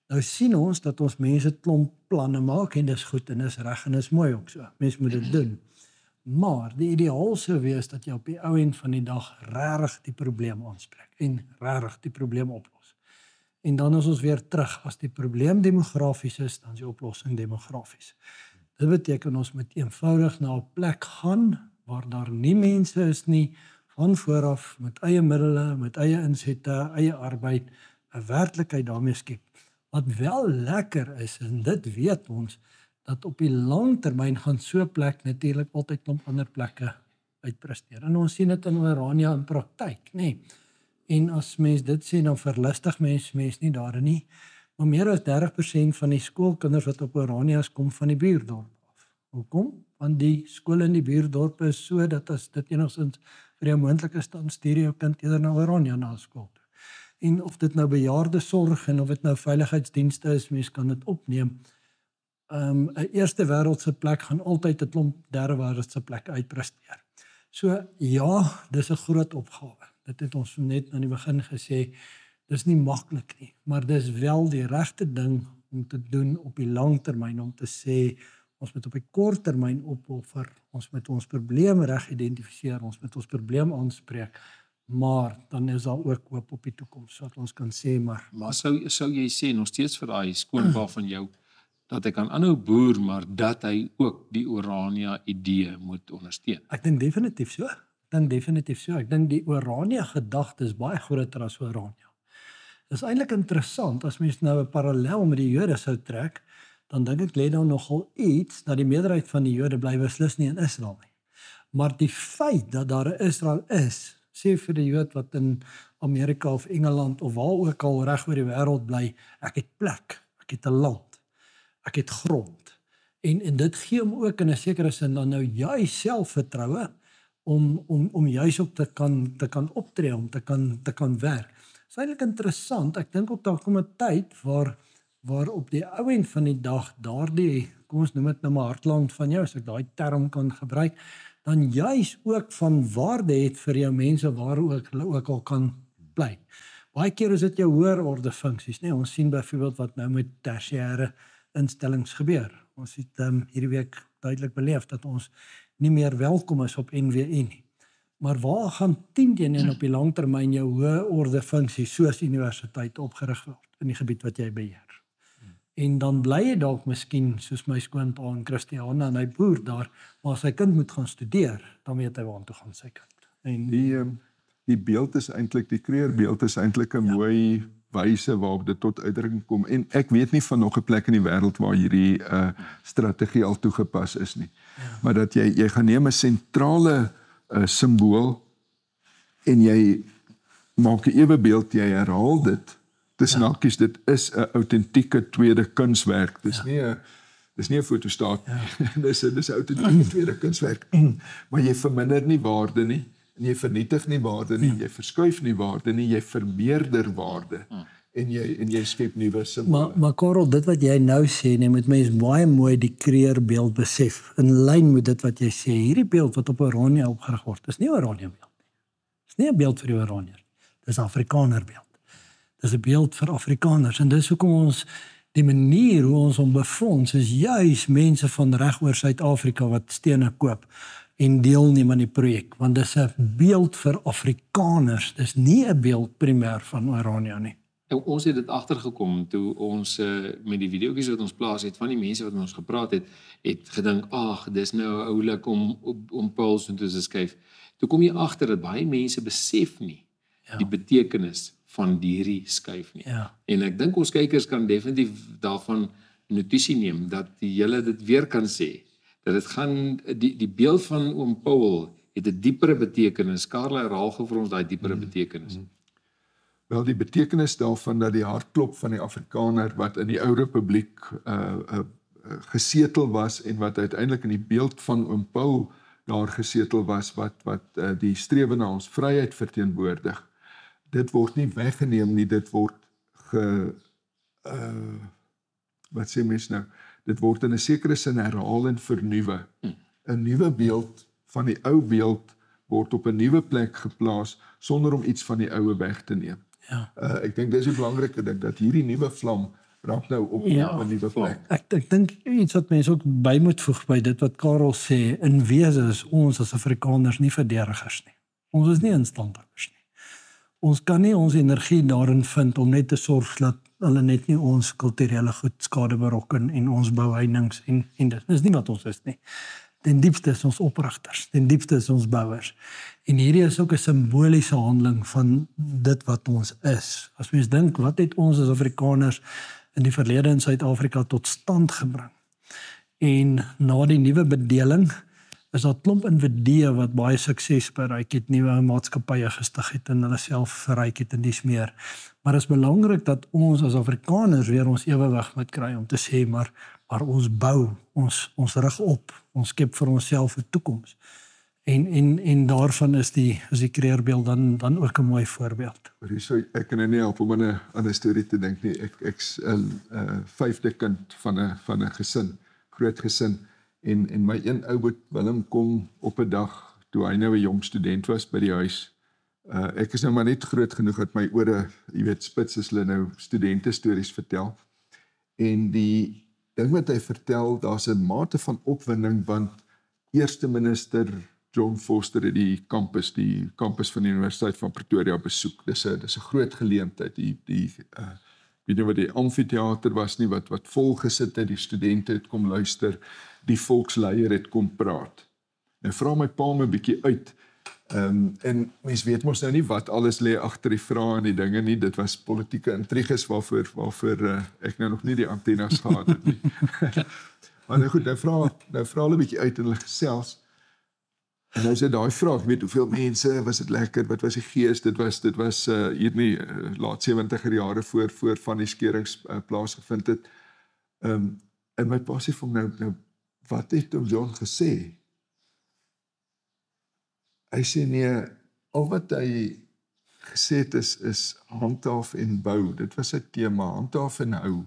Nou sien ons dat ons mense klomp planne maak en dis goed en dis reg en dis mooi ook so. Mense moet dit doen. Maar die ideaal sou wees dat jy op die ou end van die dag regtig die probleem aanspreek en regtig die probleem oplos. En dan is ons weer terug. As die probleem demografies is, dan is die oplossing demografies. Dit beteken ons moet eenvoudig na 'n plek gaan waar daar nie mense is nie, van vooraf met eie middele, met eie insette, eie arbeid, 'n werklikheid daarmee skep. Wat wel lekker is, en dit weet ons, dat op die lang termyn gaan so 'n plek natuurlik altyd klomp ander plekke uitpresteer. En ons sien dit in Orania in praktyk, nê. En as mens dit sê, dan verlustig mens nie daarin nie. Maar meer as 30% van die skoolkinders wat op Orania is, kom van die buurdorp af. Hoekom? Want die skole in die buurdorpe is so dat as dit enigstens vir jou moontlik is, dan stuur jy jou kind eerder na Orania na skool toe. En of dit nou bejaardesorg en of dit nou veiligheidsdienste is, mens kan dit opneem. 'n eerste wêreldse plek gaan altyd 'n klomp derde wêreldse plekke uitpresteer. So ja, dis 'n groot opgawe. Dit het ons net aan die begin gesê, dis nie maklik nie, maar dis wel die regte ding om te doen op die lang termyn, om te sê ons moet op die kort termyn opoffer, ons moet ons probleem reg identifiseer, ons moet ons probleem aanspreek, maar dan is daar ook hoop op die toekoms, sodat ons kan sê maar sou jy sê nog steeds vir daai skoonpa van jou dat hy kan aanhou boer, maar dat hy ook die Orania idee moet ondersteun. Ek dink definitief so. Ek dink die Orania gedagte is baie groter as Orania. Dit is eintlik interessant as mens nou 'n parallel met die Jode sou trek, dan dink ek lê daar nogal iets dat die meerderheid van die Jode bly beslis nie in Israel nie. Maar die feit dat daar 'n Israel is, sê vir die Jood wat in Amerika of Engeland of waar ook al reg oor die wêreld bly, ek het plek, ek het 'n land, ek het grond. En dit gee hom ook in 'n sekere sin dan nou juis selfvertroue om juis ook te kan optree, om te kan werk. Dit is eintlik interessant. Ek dink ook daar kom 'n tyd waar op die ou end van die dag daardie, kom ons noem dit nou maar hartland van jou, as ek daai term kan gebruik, dan juis ook van waarde het vir jou mense waar hulle ook al kan bly. Baie keer is dit jou hoër orde funksies, nee, ons sien byvoorbeeld wat nou met tersiêre instellings gebeur. Ons het hierdie week duidelik beleef dat ons nie meer welkom is op NWN nie. Maar waar gaan 10 teenoor op die langtermyn jou hoë orde funksie soos universiteit opgerig word in die gebied wat jy beheer? En dan bly jy dalk miskien soos my skoonpa in Christiana en hy boer daar, maar sy kind moet gaan studeer, dan weet hy waartoe gaan sy kind. En die beeld is eintlik, die kreerbeeld is eintlik 'n mooi wyse waarop dit tot uitdrukking kom. En ek weet nie van nog 'n plek in die wêreld waar hierdie strategie al toegepas is nie. Ja. Maar dat jy gaan neem 'n sentrale simbool en jy maak 'n ewe beeld, jy herhaal dit. Dis nakies, dit is 'n autentieke tweede kunswerk. Dis nie 'n fotostaat nie. Dis 'n autentieke tweede kunswerk. Maar jy verminder nie waarde nie. En jy vernietig nie waarde nie, jy verskuif nie waarde nie, jy vermeerder waarde. En jy skep nuwe simbole. Maar Karel, dit wat jy nou sê, nee, moet mens baie mooi die kreerbeeld besef. In lyn met dit wat jy sê, hierdie beeld wat op Orania opgerig word, is nie 'n Orania beeld nie. Dis nie 'n beeld vir die Oraniërs. Dis 'n Afrikaner beeld. Dis 'n beeld vir Afrikaners en dis hoekom ons die manier hoe ons hom befonds is juis mense van reg oor Suid-Afrika wat stene koop en deelneem aan die projek, want dis 'n beeld vir Afrikaners, dis nie 'n beeld primêr van Orania nie. En ons het dit agtergekom toe ons met die videoetjies wat ons plaas het van die mense wat met ons gepraat het gedink, ag, dis nou oulik om Pauls toe te skuif. Toe kom jy agter dat baie mense besef nie die betekenis van hierdie skuif nie. Ja. En ek dink ons kykers kan definitief daarvan notisie neem dat julle dit weer kan sê. Dat dit gaan die beeld van oom Paul het 'n diepere betekenis. Karla herhaal gou vir ons daai diepere betekenis. Wel, die betekenis daarvan dat die hartklop van die Afrikaner wat in die ou republiek gesetel was en wat uiteindelik in die beeld van oom Paul daar gesetel was wat die strewe na ons vryheid verteenwoordig. Dit word nie weggeneem nie, dit word wat sê mens nou? Dit word in 'n sekere sin herhaal en vernuwe. 'n Nuwe beeld van die ou beeld word op 'n nuwe plek geplaas sonder om iets van die oue weg te neem. Ja. Ek dink dis 'n belangrike ding dat hierdie nuwe vlam brand nou op 'n nuwe plek. Ek dink iets wat mense ook by moet voeg by dit wat Karel sê, in wese is ons as Afrikaners nie verdedigers nie. Ons is nie instandhouders nie. Ons kan nie ons energie daarin vind om net te sorg dat hulle net nie ons kulturele goed skade berokken en ons bouheinings en dit. Dis nie wat ons is nie. Ten diepste is ons oprigters, ten diepste is ons bouers. En hierdie is ook 'n simboliese handeling van dit wat ons is. As mens dink, wat het ons as Afrikaners in die verlede in Suid-Afrika tot stand gebring? En na die nuwe bedeling is daar 'n klomp individue wat baie sukses bereik het, nuwe maatskappye gestig het en hulle self verryk het en dis meer. Maar dit is belangrik dat ons as Afrikaners weer ons ewewig moet kry om te sê, maar ons bou, ons rig op, ons skep vir onsself 'n toekoms. En daarvan is die kreerbeeld dan ook 'n mooi voorbeeld. So ek kan nie help om aan 'n ander storie te dink nie. Ek's 'n 5de kind van 'n gesin, groot gesin. En my een ou Willem kom op 'n dag toe hy nou 'n jong student was by die huis. Ek is nou maar net groot genoeg dat my ore, jy weet, spits as hulle nou studente stories vertel. En die ding wat hy vertel, daar's 'n mate van opwinding want eerste minister John Vorster het die kampus van die Universiteit van Pretoria besoek. Dis 'n groot geleentheid. Die weet jy wat die amfitheater was nie, wat vol gesit het, die studente het kom luister, die volksleier het kom praat. En vra my pa my bietjie uit, en mens weet mos nou nie wat alles lê agter die vrae en die dinge nie, dit was politieke intriges waarvoor ek nou nog nie die antennes gehad het nie. Maar nou goed, nou vra hulle bietjie uit en hulle gesels. En nou is dit daai vraag, weet hoeveel mense, was dit lekker, wat was die gees, dit was hier nie, laat 70er jare voor van die skerings plaasgevind het. En my pa sê vir hom nou, wat het oom John gesê? Hy sê nee, al wat hy gesê het is handhaaf en bou, dit was sy tema, handhaaf en hou.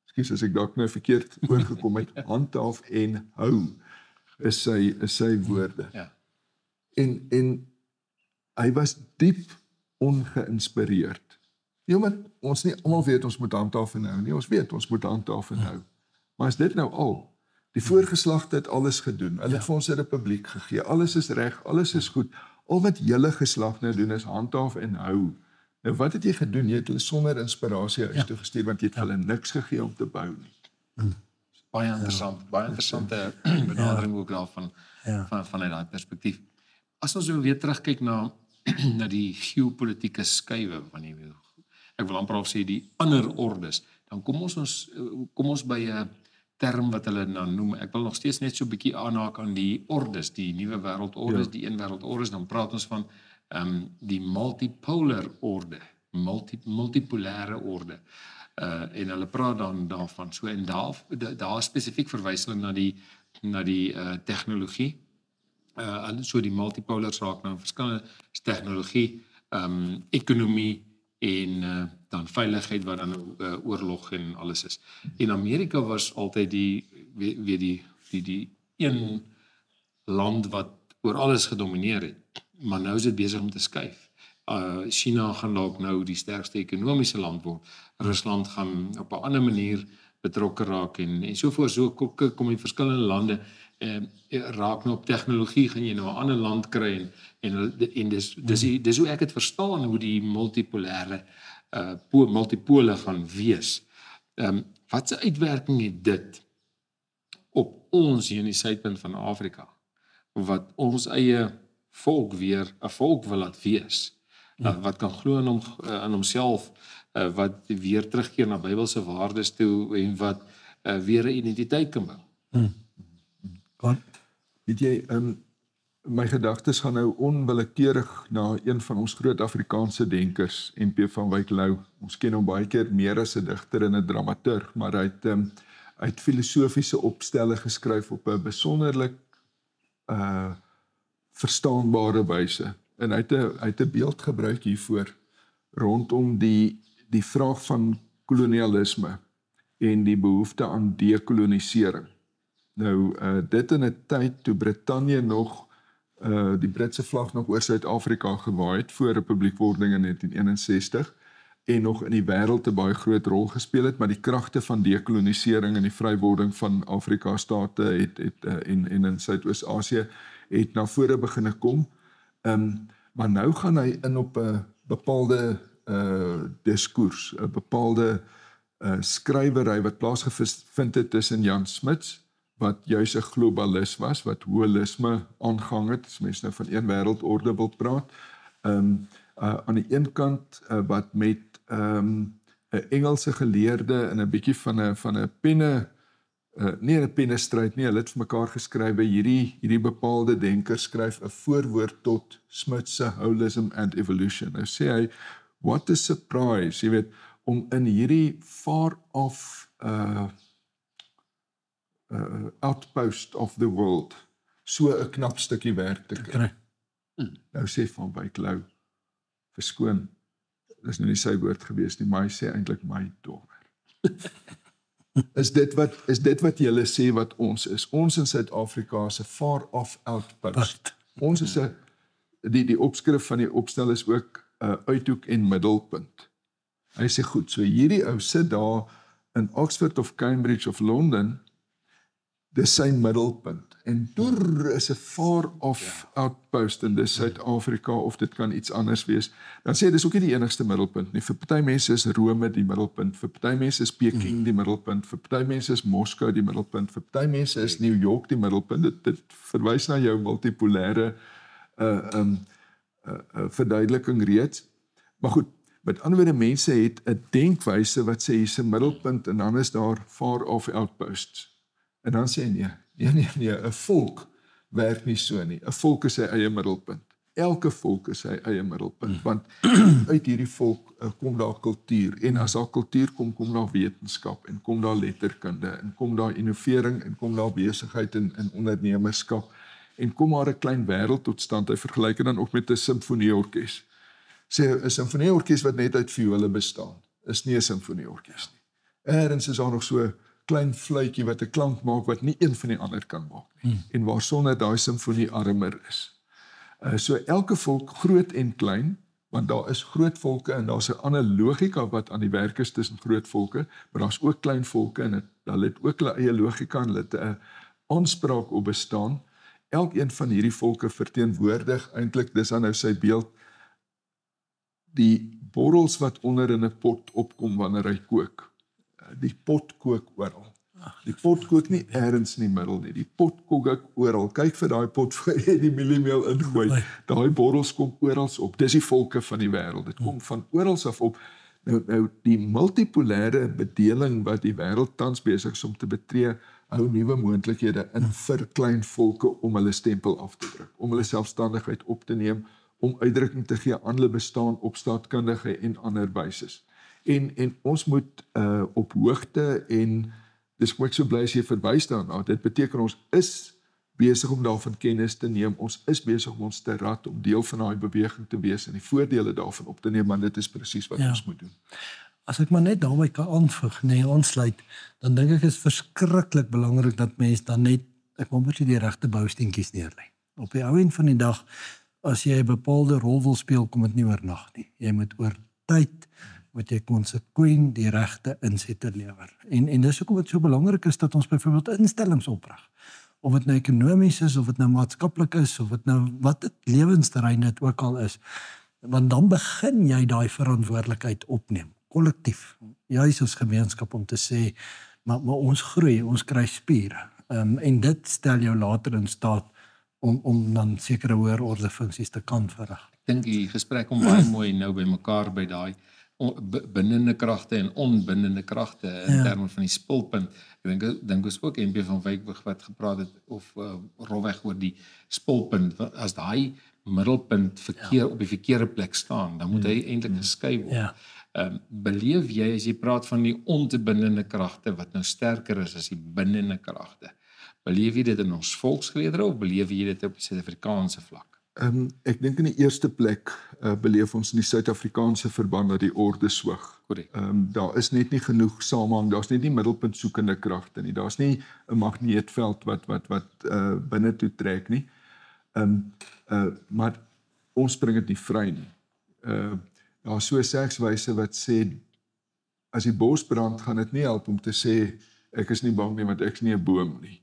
Ekskuus as ek dalk nou verkeerd oorgekom het, handhaaf en hou, is sy woorde. Ja. En hy was diep ongeïnspireerd. Nie omdat ons nie almal weet ons moet handhaaf en hou nie, ons weet ons moet handhaaf en hou. Maar is dit nou al? Die voorgeslagte het alles gedoen. Hulle het vir ons 'n republiek gegee. Alles is reg, alles is goed. Al wat julle geslag nou doen is handhaaf en hou. Nou wat het jy gedoen? Jy het hulle sonder inspirasie huis toe gestuur want jy het hulle niks gegee om te bou nie. Baie interessante benadering ook daarvan vanuit daai perspektief. As ons weer terugkyk na na die geopolitiese skuwe van die ek wil amper sê die ander ordes, dan kom ons by 'n term wat hulle dan noem. Ek wil nog steeds net so 'n bietjie aanhaak aan die ordes, die nuwe wêreldordes, die een wêreldordes, dan praat ons van die multipolar orde, multipolêre orde. En hulle praat dan daarvan. So en daar spesifiek verwys hulle na die tegnologie. So die multipolars raak nou verskillende tegnologie, ekonomie en dan veiligheid wat dan oorlog en alles is. En Amerika was altyd die een land wat oor alles gedomineer het, maar nou is dit besig om te skuif. China gaan dalk nou die sterkste ekonomiese land word. Rusland gaan op 'n ander manier betrokke raak en so voort. So kom die verskillende lande raak nou op tegnologie, gaan jy nou 'n ander land kry en dis hoe ek het verstaan hoe die multipole gaan wees. Wat se uitwerking het dit op ons hier in die suidpunt van Afrika, wat ons eie volk weer 'n volk wil laat wees, wat kan glo in homself, wat weer terugkeer na Bybelse waardes toe en wat weer 'n identiteit kan bou. Weet jy, my gedagtes gaan nou onwillekeurig na een van ons groot Afrikaanse denkers, NP van Wyk Lou. Ons ken hom baie keer meer as 'n digter en 'n dramaturg, maar hy het filosofiese opstelle geskryf op 'n besonderlik verstaanbare wyse. En hy het 'n beeld gebruik hiervoor rondom die vraag van kolonialisme en die behoefte aan dekolonisering. Nou, dit in 'n tyd toe Brittanje nog die Britse vlag nog oor Suid-Afrika gewaai het voor republiekwording in 1961 en nog in die wêreld 'n baie groot rol gespeel het, maar die kragte van dekolonisering en die vrywording van Afrika-state en in Suidoos-Asië het na vore begine kom. Maar nou gaan hy in op 'n bepaalde diskurs, 'n bepaalde skrywery wat plaasgevind het tussen Jan Smuts, wat juis 'n globalis was, wat holisme aangehang het, as mens nou van een wêreldorde wil praat. Aan die een kant wat met 'n Engelse geleerde in 'n bietjie van 'n penne, nie 'n pennestryd nie, hulle het vir mekaar geskryf, hierdie bepaalde denker skryf 'n voorwoord tot Smuts se Holism and Evolution. Nou sê hy, what a surprise, jy weet, om in hierdie far off outpost of the world so 'n knap stukkie werk te kry. Nou sê Van Wyk Lou, verskoon, dis nou nie sy woord gewees nie, maar hy sê eintlik my dogter. Is dit wat julle sê wat ons is? Ons in Suid-Afrika is 'n far off outpost. Ons is die opskrif van die opstel is ook uithoek en middelpunt. Hy sê goed, so hierdie ou sit daar in Oxford of Cambridge of Londen, dis sy middelpunt. En Dor is 'n far-off outpost in dis Suid-Afrika of dit kan iets anders wees. Dan sê dis ook nie die enigste middelpunt nie. Vir party mense is Rome die middelpunt, vir party mense is Peking die middelpunt, vir party mense is Moskou die middelpunt, vir party mense is New York die middelpunt. Dit verwys na jou multipolêre verduideliking reeds. Maar goed, met ander woorde mense het 'n denkwyse wat sê hier's 'n middelpunt en dan is daar far-off outposts. En dan sê nee, 'n volk werk nie so nie. 'n Volk is sy eie middelpunt. Elke volk is sy eie middelpunt, want uit hierdie volk kom daar kultuur, en as daar kultuur kom daar wetenskap, en kom daar letterkunde, en kom daar innovering, en kom daar besigheid en ondernemerskap, en kom maar 'n klein wêreld tot stand. Hy vergelyk dit dan ook met 'n simfonieorkes. Sê 'n simfonieorkes wat net uit viole bestaan, is nie 'n simfonieorkes nie. Ergens is daar nog so 'n klein fluitjie wat 'n klank maak wat nie een van die ander kan maak nie. En waarsonder daai simfonie armer is. So elke volk, groot en klein, want daar is groot volke en daar's 'n ander logika wat aan die werk is tussen groot volke, maar daar's ook klein volke en hulle het ook hulle eie logika en hulle het 'n aanspraak op bestaan. Elkeen van hierdie volke verteenwoordig eintlik, dis dan nou sy beeld, die borrels wat onder in 'n pot opkom wanneer hy kook. Die pot kook oral. Die pot kook nie ergens in die middel nie. Die pot kook ek oral. Kyk vir daai pot voor jy die mieliemeel ingooi. Daai borrels kom oral op. Dis die volke van die wêreld. Dit kom van oral af op. Nou die multipolêre bedeling wat die wêreld tans besig is om te betree, hou nuwe moontlikhede in vir klein volke om hulle stempel af te druk, om hulle selfstandigheid op te neem, om uitdrukking te gee aan hulle bestaan op staatkundige en ander wyses. En ons moet op hoogte en dis kom ek so bly as jy verwys daarna. Dit beteken ons is besig om daarvan kennis te neem. Ons is besig om ons te rad om deel van daai beweging te wees en die voordele daarvan op te neem, want dit is presies wat ons moet doen. As ek maar net daarby kan aansluit, dan dink ek is verskriklik belangrik dat mense dan net, ek wil net die regte bousteentjies neerlê. Op die ou end van die dag, as jy 'n bepaalde rol wil speel, kom dit nie oornag nie. Jy moet oor tyd moet jy konsekwent die regte insette lewer. En dis hoekom dit so belangrik is dat ons byvoorbeeld instellings oprig. Of dit nou ekonomies is, of dit nou maatskaplik is, of dit nou wat dit lewensterrein dit ook al is. Want dan begin jy daai verantwoordelikheid opneem, kollektief. Juis as gemeenskap om te sê, maar ons groei, ons kry spiere. En dit stel jou later in staat om dan sekere hoër orde funksies te kan verrig. Ek dink die gesprek kom baie mooi nou by mekaar by daai bindende kragte en onbindende kragte in terme van die spulpunt. Ek dink ons ook MP van Wyk wat gepraat het of rolweg oor die spulpunt. As daai middelpunt op die verkeerde plek staan, dan moet hy eintlik geskei word. Beleef jy as jy praat van die ontbindende kragte wat nou sterker is as die bindende kragte? Beleef jy dit in ons volksgeleedere of beleef jy dit op die Suid-Afrikaanse vlak? Ek dink in die eerste plek beleef ons in die Suid-Afrikaanse verband dat die orde swig. Daar is net nie genoeg samehang, daar's net nie middelpunt soekende kragte nie. Daar's nie 'n magneetveld wat binne toe trek nie. Maar ons bring dit nie vry nie. Daar's so 'n sekswyse wat sê as die bos brand, gaan dit nie help om te sê ek is nie bang nie want ek is nie 'n boom nie.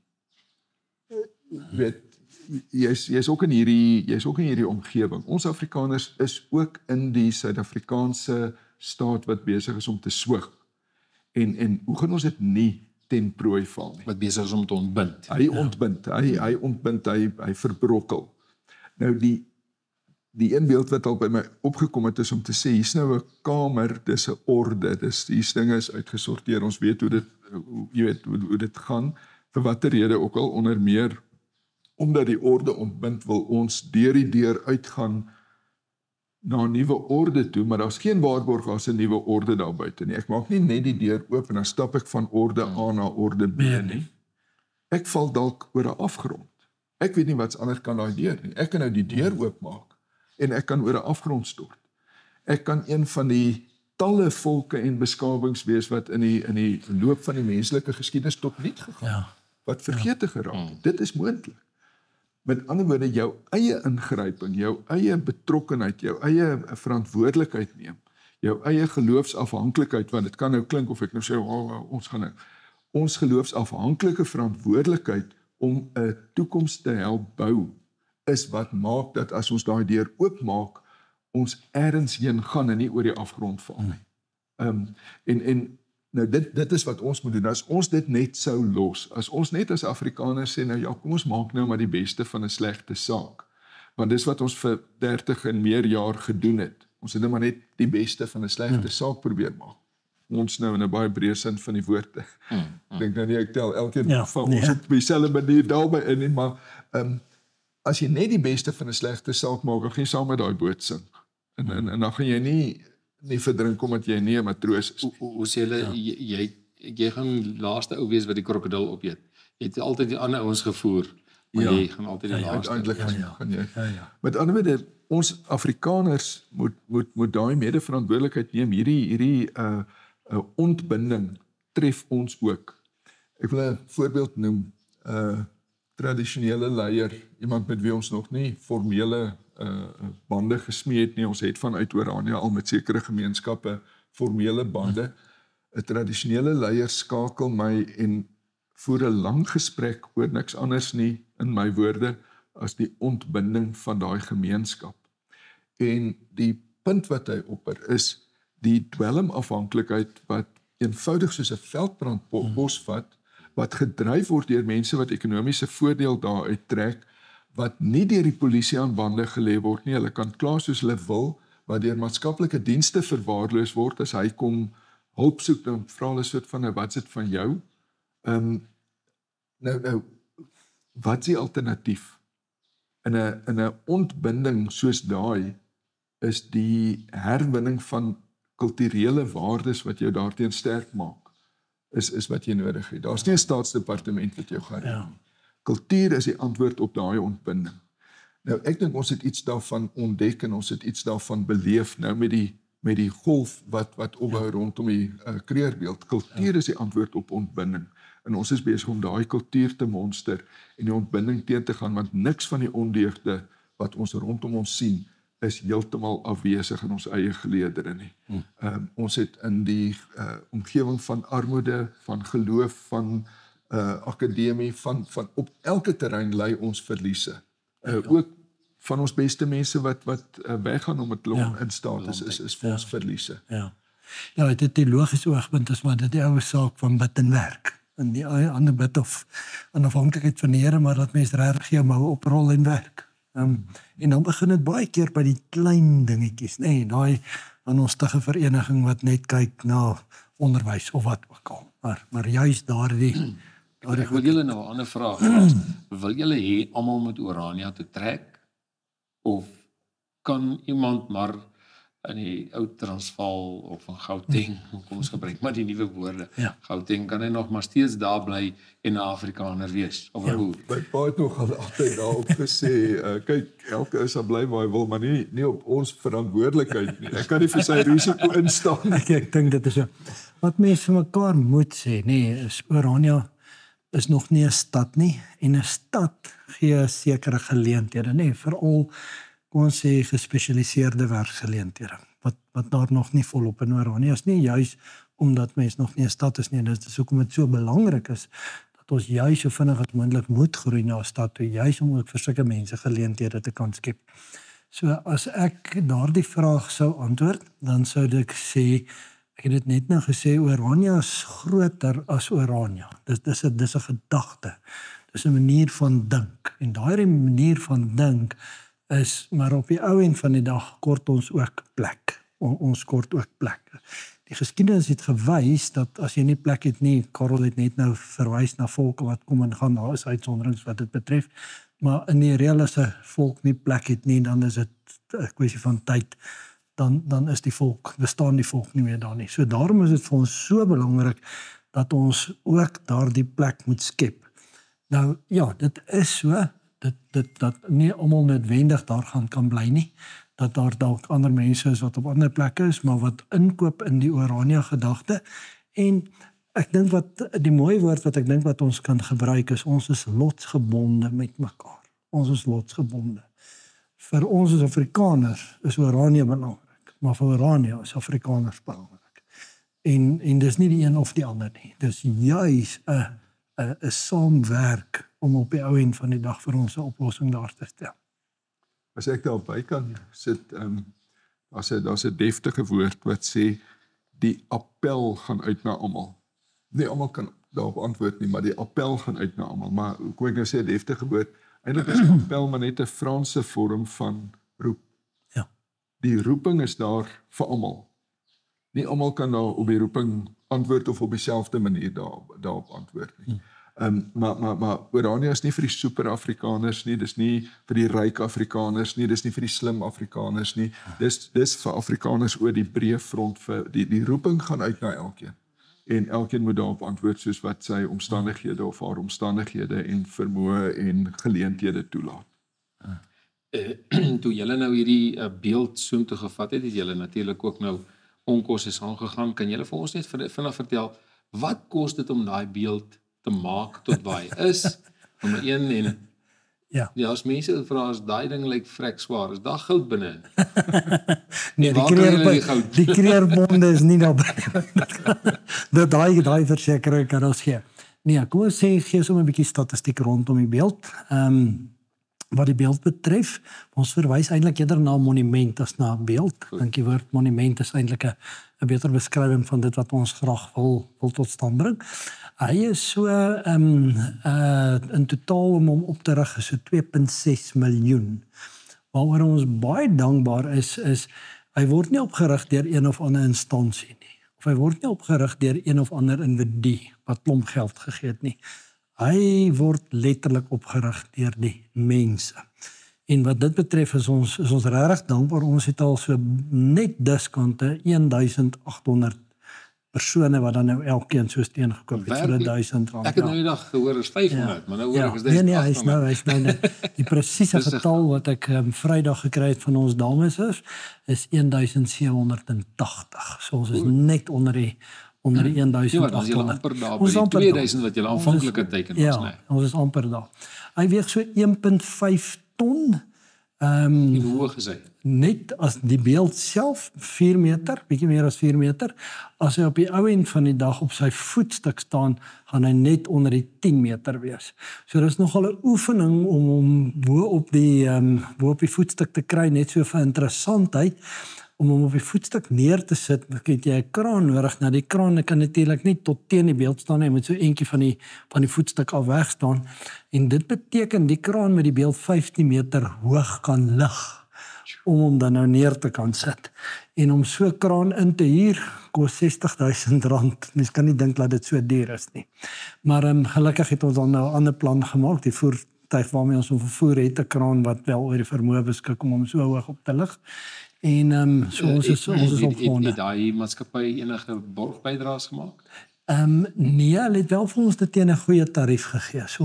Jy's ook in hierdie omgewing. Ons Afrikaners is ook in die Suid-Afrikaanse staat wat besig is om te swig. En hoe gaan ons dit nie ten prooi val nie? Wat besig is om te ontbind. Hy ontbind, hy verbrokkel. Nou die een beeld wat al by my opgekom het is om te sê, hier's nou 'n kamer, dis 'n orde, die dinge is uitgesorteer, ons weet hoe dit gaan, vir watter rede ook al, onder meer omdat die orde ontbind, wil ons deur die deur uitgaan na 'n nuwe orde toe, maar daar's geen waarborg as 'n nuwe orde daar buite nie. Ek maak nie net die deur oop en dan stap ek van orde A na orde B nie. Ek val dalk oor 'n afgrond. Ek weet nie wat's anders kan daai deur nie. Ek kan nou die deur oopmaak en ek kan oor 'n afgrond stort. Ek kan een van die talle volke en beskawings wees wat in die loop van die menslike geskiedenis tot niet gegaan. Wat vergeete geraak. Dit is moontlik. Met ander woorde, jou eie ingryping, jou eie betrokkenheid, jou eie verantwoordelikheid neem, jou eie geloofsafhanklikheid, want dit kan nou klink of ek nou sê, ons gaan nou, ons geloofsafhanklike verantwoordelikheid om 'n toekoms te help bou, is wat maak dat as ons daai deur oopmaak, ons ergens heen gaan en nie oor die afgrond val nie. En nou dit is wat ons moet doen. As ons dit net sou los, as ons net as Afrikaners sê, nou ja, kom ons maak nou maar die beste van 'n slegte saak. Want dis wat ons vir 30 en meer jaar gedoen het. Ons het nou maar net die beste van 'n slegte saak probeer maak. Ons nou in 'n baie breë sin van die woord. Ek dink nou nie ek tel elkeen van ons op dieselfde manier daarby in nie, maar as jy net die beste van 'n slegte saak maak, dan gaan jy saam met daai boot sink. En dan gaan jy nie verdrink omdat jy nie 'n matroos is. Hoe sê hulle, jy gaan laaste ou wees wat die krokodil opeet. Jy het altyd die ander ouens gevoer, maar jy gaan altyd die laaste. Uiteindelik gaan jy. Met ander woorde, ons Afrikaners moet daai mede-verantwoordelikheid neem. Hierdie ontbinding tref ons ook. Ek wil 'n voorbeeld noem. Tradisionele leier, iemand met wie ons nog nie formele bande gesmee het nie. Ons het vanuit Orania al met sekere gemeenskappe formele bande. 'n Tradisionele leier skakel my en voer 'n lang gesprek oor niks anders nie, in my woorde, as die ontbinding van daai gemeenskap. En die punt wat hy opper is die dwelmafhanklikheid wat eenvoudig soos 'n veldbrand bosvat, wat gedryf word deur mense wat ekonomiese voordeel daaruit trek, wat nie deur die polisie aan bande gelê word nie. Hulle kan klaar soos hulle wil, wat deur maatskaplike dienste verwaarloos word as hy kom hulp soek, dan vra hulle soort van, wat is dit van jou? Nou, wat is die alternatief? In 'n ontbinding soos daai is die herwinning van kulturele waardes wat jou daarteen sterk maak, is wat jy nodig het. Daar's nie 'n staatsdepartement wat jou gaan nie. Kultuur is die antwoord op daai ontbinding. Nou, ek dink ons het iets daarvan ontdek en ons het iets daarvan beleef nou met die golf wat opbou rondom die kreerbeeld. Kultuur is die antwoord op ontbinding. En ons is besig om daai kultuur te monster en die ontbinding teen te gaan, want niks van die ondeugde wat ons rondom ons sien is heeltemal afwesig in ons eie geleedere nie. Ons het in die omgewing van armoede, van geloof, van akademie, van op elke terrein lei ons verliese. Ook van ons beste mense wat weggaan om het in staat is vir ons verliese. Ja, dit die logiese oogpunt is maar dit die ouwe saak van bid en werk. En die ander bid of onafhanklikheid van die Here, maar dat mens regtig jou mou oprol en werk. En dan begin dit baie keer by die klein dingetjies, nee, daai aan ons stige vereniging wat net kyk na onderwys of wat ook al. Maar juist daardie Ek wil julle nou 'n ander vraag vra. Wil julle hê almal moet Orania toe trek? Of kan iemand maar in die ou Transvaal of van Gauteng, kom ons gebruik maar die nuwe woorde. Gauteng, kan hy nog maar steeds daar bly en 'n Afrikaner wees of 'n boer? My pa het nog altyd daarop gesê, kyk, elke is aan bly waar hy wil, maar nie op ons verantwoordelikheid nie. Ek kan nie vir sy risiko instaan. Ek dink dit is so. Wat mense vir mekaar moet sê, nee, is Orania is nog nie 'n stad nie, en 'n stad gee sekere geleenthede, nee, veral kom ons sê gespesialiseerde werksgeleenthede, wat daar nog nie volop in Orania is nie, juis omdat mens nog nie 'n stad is nie, dis hoekom dit so belangrik is, dat ons juis so vinnig as moontlik moet groei na 'n stad toe, juis om ook vir sulke mense geleenthede te kan skep. So as ek daardie vraag sou antwoord, dan sou ek sê, ek het dit net nou gesê, Orania is groter as Orania. Dis 'n gedagte. Dis 'n manier van dink. En daardie manier van dink is, maar op die ou end van die dag kort ons ook plek. Ons kort ook plek. Die geskiedenis het gewys dat as jy nie plek het nie, Karel het net nou verwys na volke wat kom en gaan, daar is uitsonderings wat dit betref, maar in die reël as 'n volk nie plek het nie, dan is dit 'n kwessie van tyd. Dan is bestaan die volk nie meer daar nie. So daarom is dit vir ons so belangrik dat ons ook daardie plek moet skep. Nou ja, dit is so, dat nie almal noodwendig daar kan bly nie, dat daar dalk ander mense is wat op ander plekke is, maar wat inkoop in die Orania gedagte. En ek dink die mooi woord wat ek dink wat ons kan gebruik is, ons is lotsgebonde met mekaar. Ons is lotsgebonde. Vir ons as Afrikaners is Orania belangrik, maar vir Orania is Afrikaners belangrik. En dis nie die een of die ander nie. Dis juis 'n saamwerk om op die ou end van die dag vir ons 'n oplossing daar te stel. As ek daarby kan sit, daar's 'n deftige woord wat sê die appel gaan uit na almal. Nie almal kan daarop antwoord nie, maar die appel gaan uit na almal. Maar hoe kom ek nou sê 'n deftige woord? Eintlik is appel maar net 'n Franse vorm van roep. Ja. Die roeping is daar vir almal. Nie almal kan nou op die roeping antwoord of op dieselfde manier daarop antwoord nie. Maar Orania is nie vir die super Afrikaners nie, dis nie vir die ryk Afrikaners nie, dis nie vir die slim Afrikaners nie. Dis vir Afrikaners oor die breë front, vir die roeping gaan uit na elkeen. En elkeen moet daarop antwoord soos wat sy omstandighede of haar omstandighede en vermoë en geleenthede toelaat. Toe julle nou hierdie beeld soom toe gevat het julle natuurlik ook nou onkoste aangegaan. Kan julle vir ons net vinnig vertel wat kos dit om daai beeld te maak tot waar hy is? Nommer 1 en ja, as mense vra as daai ding lyk vrek swaar, is daar goud binne? Nee, die kreerbonde is nie daar binne. Daai versekering kan ons gee. Nee, kom ons gee sommer 'n bietjie statistiek rondom die beeld. Wat die beeld betref, ons verwys eintlik eerder na 'n monument as na 'n beeld. Ek dink die woord monument is eintlik 'n beter beskrywing van dit wat ons graag wil tot stand bring. Hy is so in totaal om hom op te rig is so 2.6 miljoen. Waaroor ons baie dankbaar is hy word nie opgerig deur een of ander instansie nie. Of hy word nie opgerig deur een of ander individu wat klomp geld gegee het nie. Hy word letterlik opgerig deur die mense. En wat dit betref is ons regtig dankbaar. Ons het al so net diskante 1800 persone wat dan nou elkeen so steen gekoop het vir R1000. Ek het nou die dag gehoor is 500, maar nou hoor ek is dit. Nee, hy's nou die presiese getal wat ek Vrydag gekry het van ons dames is 1780. So ons is net onder die 1800. Ons is amper 2000 wat julle aanvanklike teken was, nee. Ja, ons is amper daar. Hy weeg so 1.5 ton. En hoe hoog is hy? Net as die beeld self 4 meter, bietjie meer as 4 meter. As hy op die ou end van die dag op sy voetstuk staan, gaan hy net onder die 10 meter wees. So dis nogal 'n oefening om hom bo op die voetstuk te kry, net so vir interessantheid. Om hom op die voetstuk neer te sit, het jy 'n kraan nodig. Nou die kraan kan natuurlik nie tot teen die beeld staan nie, hy moet so eentjie van die voetstuk af weg staan. En dit beteken die kraan met die beeld 15 meter hoog kan lig om hom dan nou neer te kan sit. En om so 'n kraan in te huur kos R60.000. Mens kan nie dink dat dit so duur is nie. Maar gelukkig het ons dan nou 'n ander plan gemaak. Die voertuig waarmee ons hom vervoer het 'n kraan wat wel oor die vermoë beskik om hom so hoog op te lig. En so ons is opgewonde. Het daai maatskappy enige borgbydraes gemaak? Nee, hulle het wel vir ons dit teen 'n goeie tarief gegee. So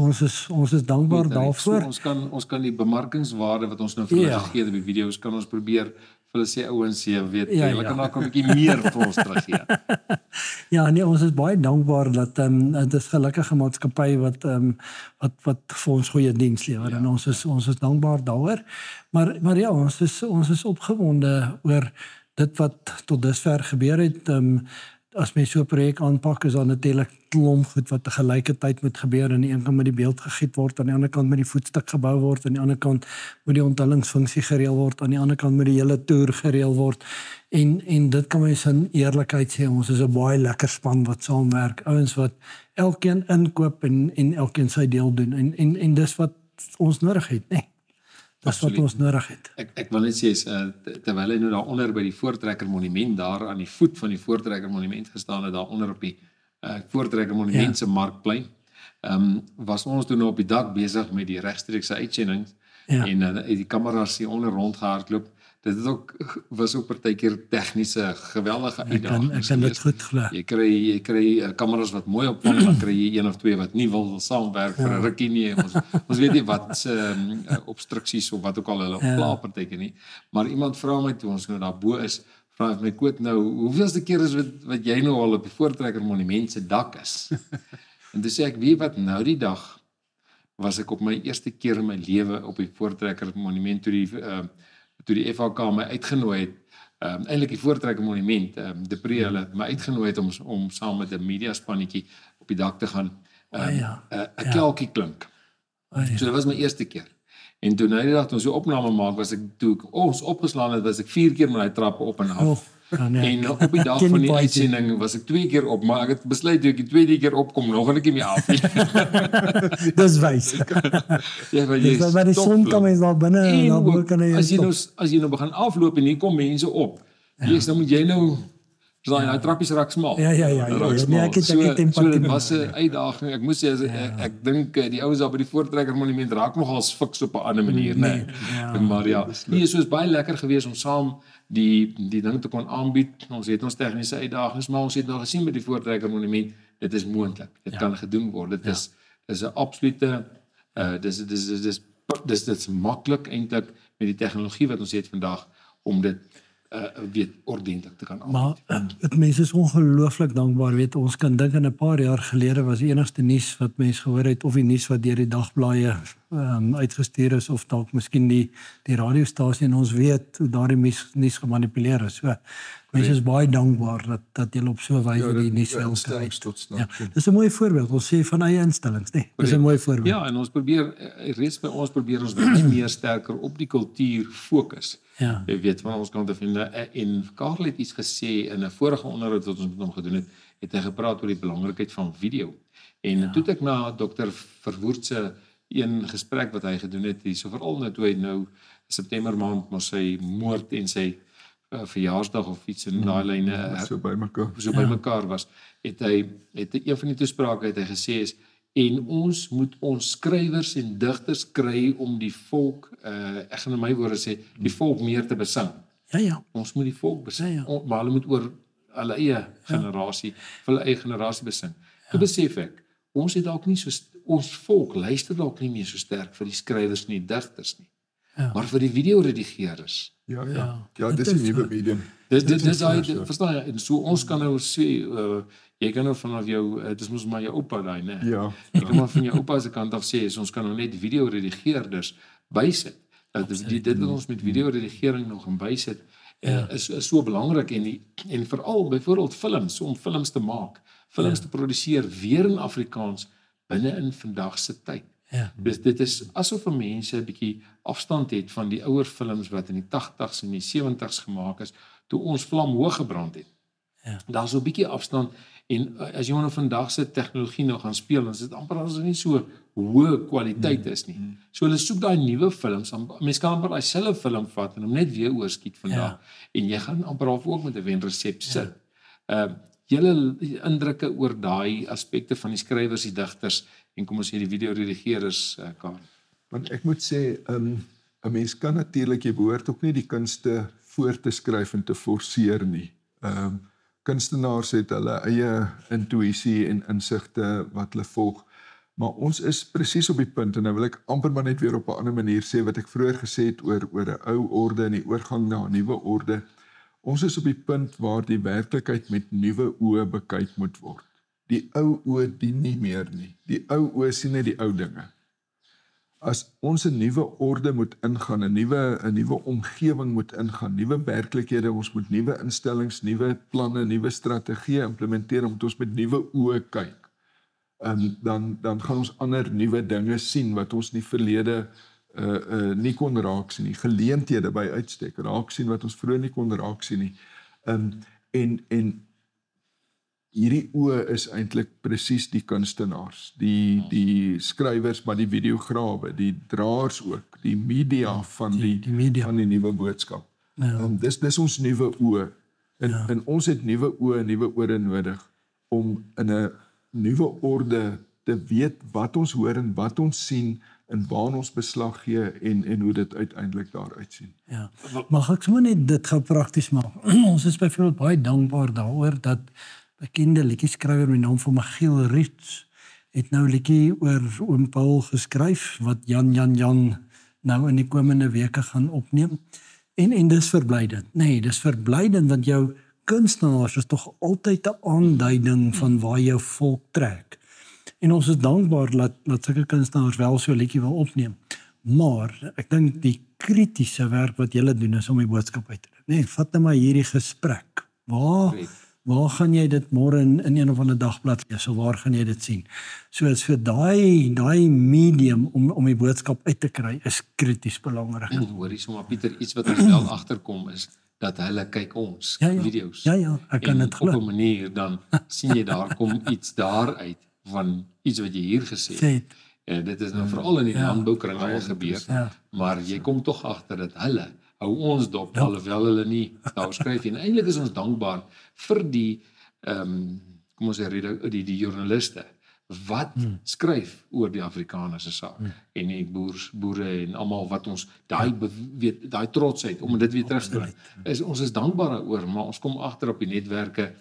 ons is dankbaar daarvoor. So ons kan die bemarkingswaarde wat ons nou vir hulle gegee het op die video's kan ons probeer vir hulle sê ouens, jy weet, hulle kan dalk 'n bietjie meer vir ons teruggee. Ja, nee, ons is baie dankbaar dat dit is gelukkige maatskappy wat vir ons goeie diens lewer en ons is dankbaar daaroor. Maar ja, ons is opgewonde oor dit wat tot dusver gebeur het. As mens so 'n projek aanpak, is daar natuurlik klomp goed wat te gelykertyd moet gebeur. Aan die een kant moet die beeld gegiet word, aan die ander kant moet die voetstuk gebou word, aan die ander kant moet die onthullingsfunksie gereël word, aan die ander kant moet die hele toer gereël word. En dit kan mens in eerlikheid sê, ons is 'n baie lekker span wat saamwerk. Ouens wat elkeen inkoop en elkeen sy deel doen. En dis wat ons nodig het, nee. Dis wat ons nodig het. Ek wil net sê, terwyl hy nou daaronder by die Voortrekker Monument, daar aan die voet van die Voortrekker Monument gestaan het, daaronder op die Voortrekker Monument se markplein, was ons toe nou op die dak besig met die regstreekse uitsendings, en die kameras hier onder rondgehardloop. Dit was ook partykeer tegniese geweldige uitdaging. Ek kan dit goed glo. Jy kry kameras wat mooi opvang, dan kry jy een of twee wat nie wil saamwerk vir 'n rukkie nie. Ons weet nie wat se obstruksies of wat ook al hulle opla partykeer nie. Maar iemand vra my toe ons nou daar bo is, vra my Koot nou, hoeveelste keer is wat jy nou al op die Voortrekker Monument se dak is? En toe sê ek, weet wat, nou die dag was ek op my eerste keer in my lewe op die Voortrekker Monument toe die FHK my uitgenooi het Eintlik die Voortrekker Monument, De Pre hulle my uitgenooi het om saam met 'n mediaspannetjie op die dak te gaan 'n kelkie klink. So dit was my eerste keer. En toe nou die dag toe ons so opname maak, was ek toe ons opgeslaan het, was ek 4 keer met daai trappe op en af. En op die dag van die uitsending was ek 2 keer op, maar ek het besluit toe ek die tweede keer opkom, nog 'n keer mee af. Dis wys. Ja, maar jy Dis die son kan mens daar binne en dan bo kan jy as jy nou begin afloop en hier kom mense op. Dan moet jy nou daai trappies raak smal. Ja. Nee, ek het empatie. So dit was 'n uitdaging. Ek moet sê ek dink die ouens daar by die Voortrekker Monument raak nogal fiks op 'n ander manier, nee. Maar ja, so is baie lekker geweest om saam die ding te kon aanbied. Ons het ons tegniese uitdagings, maar ons het nou gesien met die Voortrekker Monument, dit is moontlik. Dit kan gedoen word. Dit is 'n absolute dis maklik eintlik met die tegnologie wat ons het vandag om dit ordentlik te kan aanbied. Maar mense is ongelooflik dankbaar, ons kan dink aan 'n paar jaar gelede was die enigste nuus wat mense gehoor het of die nuus wat deur die dagblaaie uitgestuur is of dalk miskien die radiostasie en ons weet hoe daardie nuus gemanipuleer is. So mense is baie dankbaar dat julle op so 'n wyse die nuus wil kry. Dis 'n mooi voorbeeld. Ons sê van eie instellings, nee. Dis 'n mooi voorbeeld. Ja, en ons probeer reeds by ons baie meer sterker op die kultuur fokus. Ja. Jy weet van ons kant af en Karel het iets gesê in 'n vorige onderhoud wat ons met hom gedoen het hy gepraat oor die belangrikheid van video. En toe het ek na Dr. Verwoerd se een gesprek wat hy gedoen het, so veral nou toe hy nou September maand maar sy moord en sy verjaarsdag of iets in daai lyne so bymekaar was, het een van die toesprake het hy gesê is en ons moet ons skrywers en digters kry om die volk, ek gaan in my woorde sê, die volk meer te besing. Ja. Ons moet die volk besing, maar hulle moet oor hulle eie generasie, vir hulle eie generasie besing. Toe besef ek, ons het dalk nie ons volk luister dalk nie meer so sterk vir die skrywers en die digters nie, maar vir die videoredigeerders. Ja, dis 'n nuwe medium. Dis verstaan jy, en so ons kan nou sê, jy kan nou vanaf jou, dis mos maar jou oupa daai, né? Ja. Jy kan maar van jou oupa se kant af sê, ons kan nou net videoredigeerders bysit. Dit wat ons met videoredigering nog in bysit, is so belangrik en veral byvoorbeeld films, om films te maak, films te produseer weer in Afrikaans binne in vandag se tyd. Dus dit is asof mense 'n bietjie afstand het van die ouer films wat in die 80s en die 70s gemaak is, toe ons vlam hoog gebrand het. Daar's so 'n bietjie afstand en as jy nou vandag se tegnologie nou gaan speel, dan is dit amper as dit nie so hoë kwaliteit is nie. So hulle soek daai nuwe films. Mense kan amper daai selfe film vat en hom net weer oorskiet vandag en jy gaan amper ook met 'n wenresep sit. Julle indrukke oor daai aspekte van die skrywers, die digters en kom ons sê die videoredigeerders, Karel. Want ek moet sê 'n mens kan natuurlik, jy behoort ook nie die kunste voor te skryf en te forceer nie. Kunstenaars het hulle eie intuïsie en insigte wat hulle volg. Maar ons is presies op die punt en nou wil ek amper maar net weer op 'n ander manier sê wat ek vroeër gesê het oor 'n ou orde en die oorgang na 'n nuwe orde. Ons is op die punt waar die werklikheid met nuwe oë bekyk moet word. Die ou oë dien nie meer nie. Die ou oë sien net die ou dinge. As ons 'n nuwe orde moet ingaan, 'n nuwe omgewing moet ingaan, nuwe werklikhede, ons moet nuwe instellings, nuwe planne, nuwe strategieë implementeer omdat ons met nuwe oë kyk. Dan gaan ons ander nuwe dinge sien wat ons in die verlede nie kon raak sien nie. Geleenthede by uitstek raak sien wat ons vroeër nie kon raak sien nie. En hierdie oë is eintlik presies die kunstenaars, die skrywers, maar die videograwe, die draers ook, die media van die nuwe boodskap. Dis ons nuwe oë. En ons het nuwe oë en nuwe ore nodig om in 'n nuwe orde te weet wat ons hoor en wat ons sien en waar ons beslag gee en hoe dit uiteindelik daar uitsien. Ja, mag ek sommer net dit gou prakties maak. Ons is byvoorbeeld baie dankbaar daaroor dat bekende liedjie-skrywer met die naam van Magiel Riets het nou 'n liedjie oor Oom Paul geskryf wat Jan nou in die komende weke gaan opneem. En dis verblydend. Nee, dis verblydend want jou kunstenaars is tog altyd 'n aanduiding van waar jou volk trek. En ons is dankbaar dat sulke kunstenaars wel so 'n liedjie wil opneem. Maar ek dink die kritiese werk wat julle doen is om die boodskap uit te dink. Nee, vat nou maar hierdie gesprek. Waar gaan jy dit môre in een of ander dagblad lees? So waar gaan jy dit sien? So daai medium om die boodskap uit te kry is krities belangrik. En hoorie sommer Pieter, iets wat ons wel agterkom is dat hulle kyk ons video's. Ja, ek kan dit glo. Op 'n manier dan sien jy daar kom iets daaruit van iets wat jy hier gesê het. En dit is nou veral in die landboukring al gebeur, maar jy kom tog agter dat hulle hou ons dop, alhoewel hulle nie daar skryf nie. En eintlik is ons dankbaar vir die kom ons sê die joernaliste wat skryf oor die Afrikaner se saak en die boere en almal wat ons daai trotsheid om dit weer terug te bring. Ons is dankbaar daaroor, maar ons kom agter op die netwerke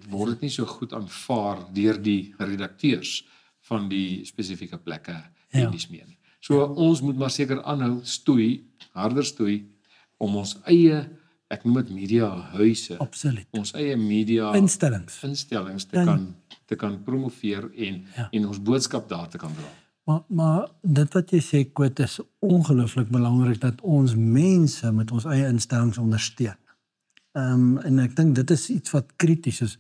word dit nie so goed aanvaar deur die redakteurs van die spesifieke plekke en dis meer nie. So ons moet maar seker aanhou harder stoei om ons eie, ek noem dit mediahuise, ons eie media instellings te kan promoveer en ons boodskap daar te kan dra. Maar dit wat jy sê, Koet, is ongelooflik belangrik dat ons mense met ons eie instellings ondersteun. En ek dink dit is iets wat krities is.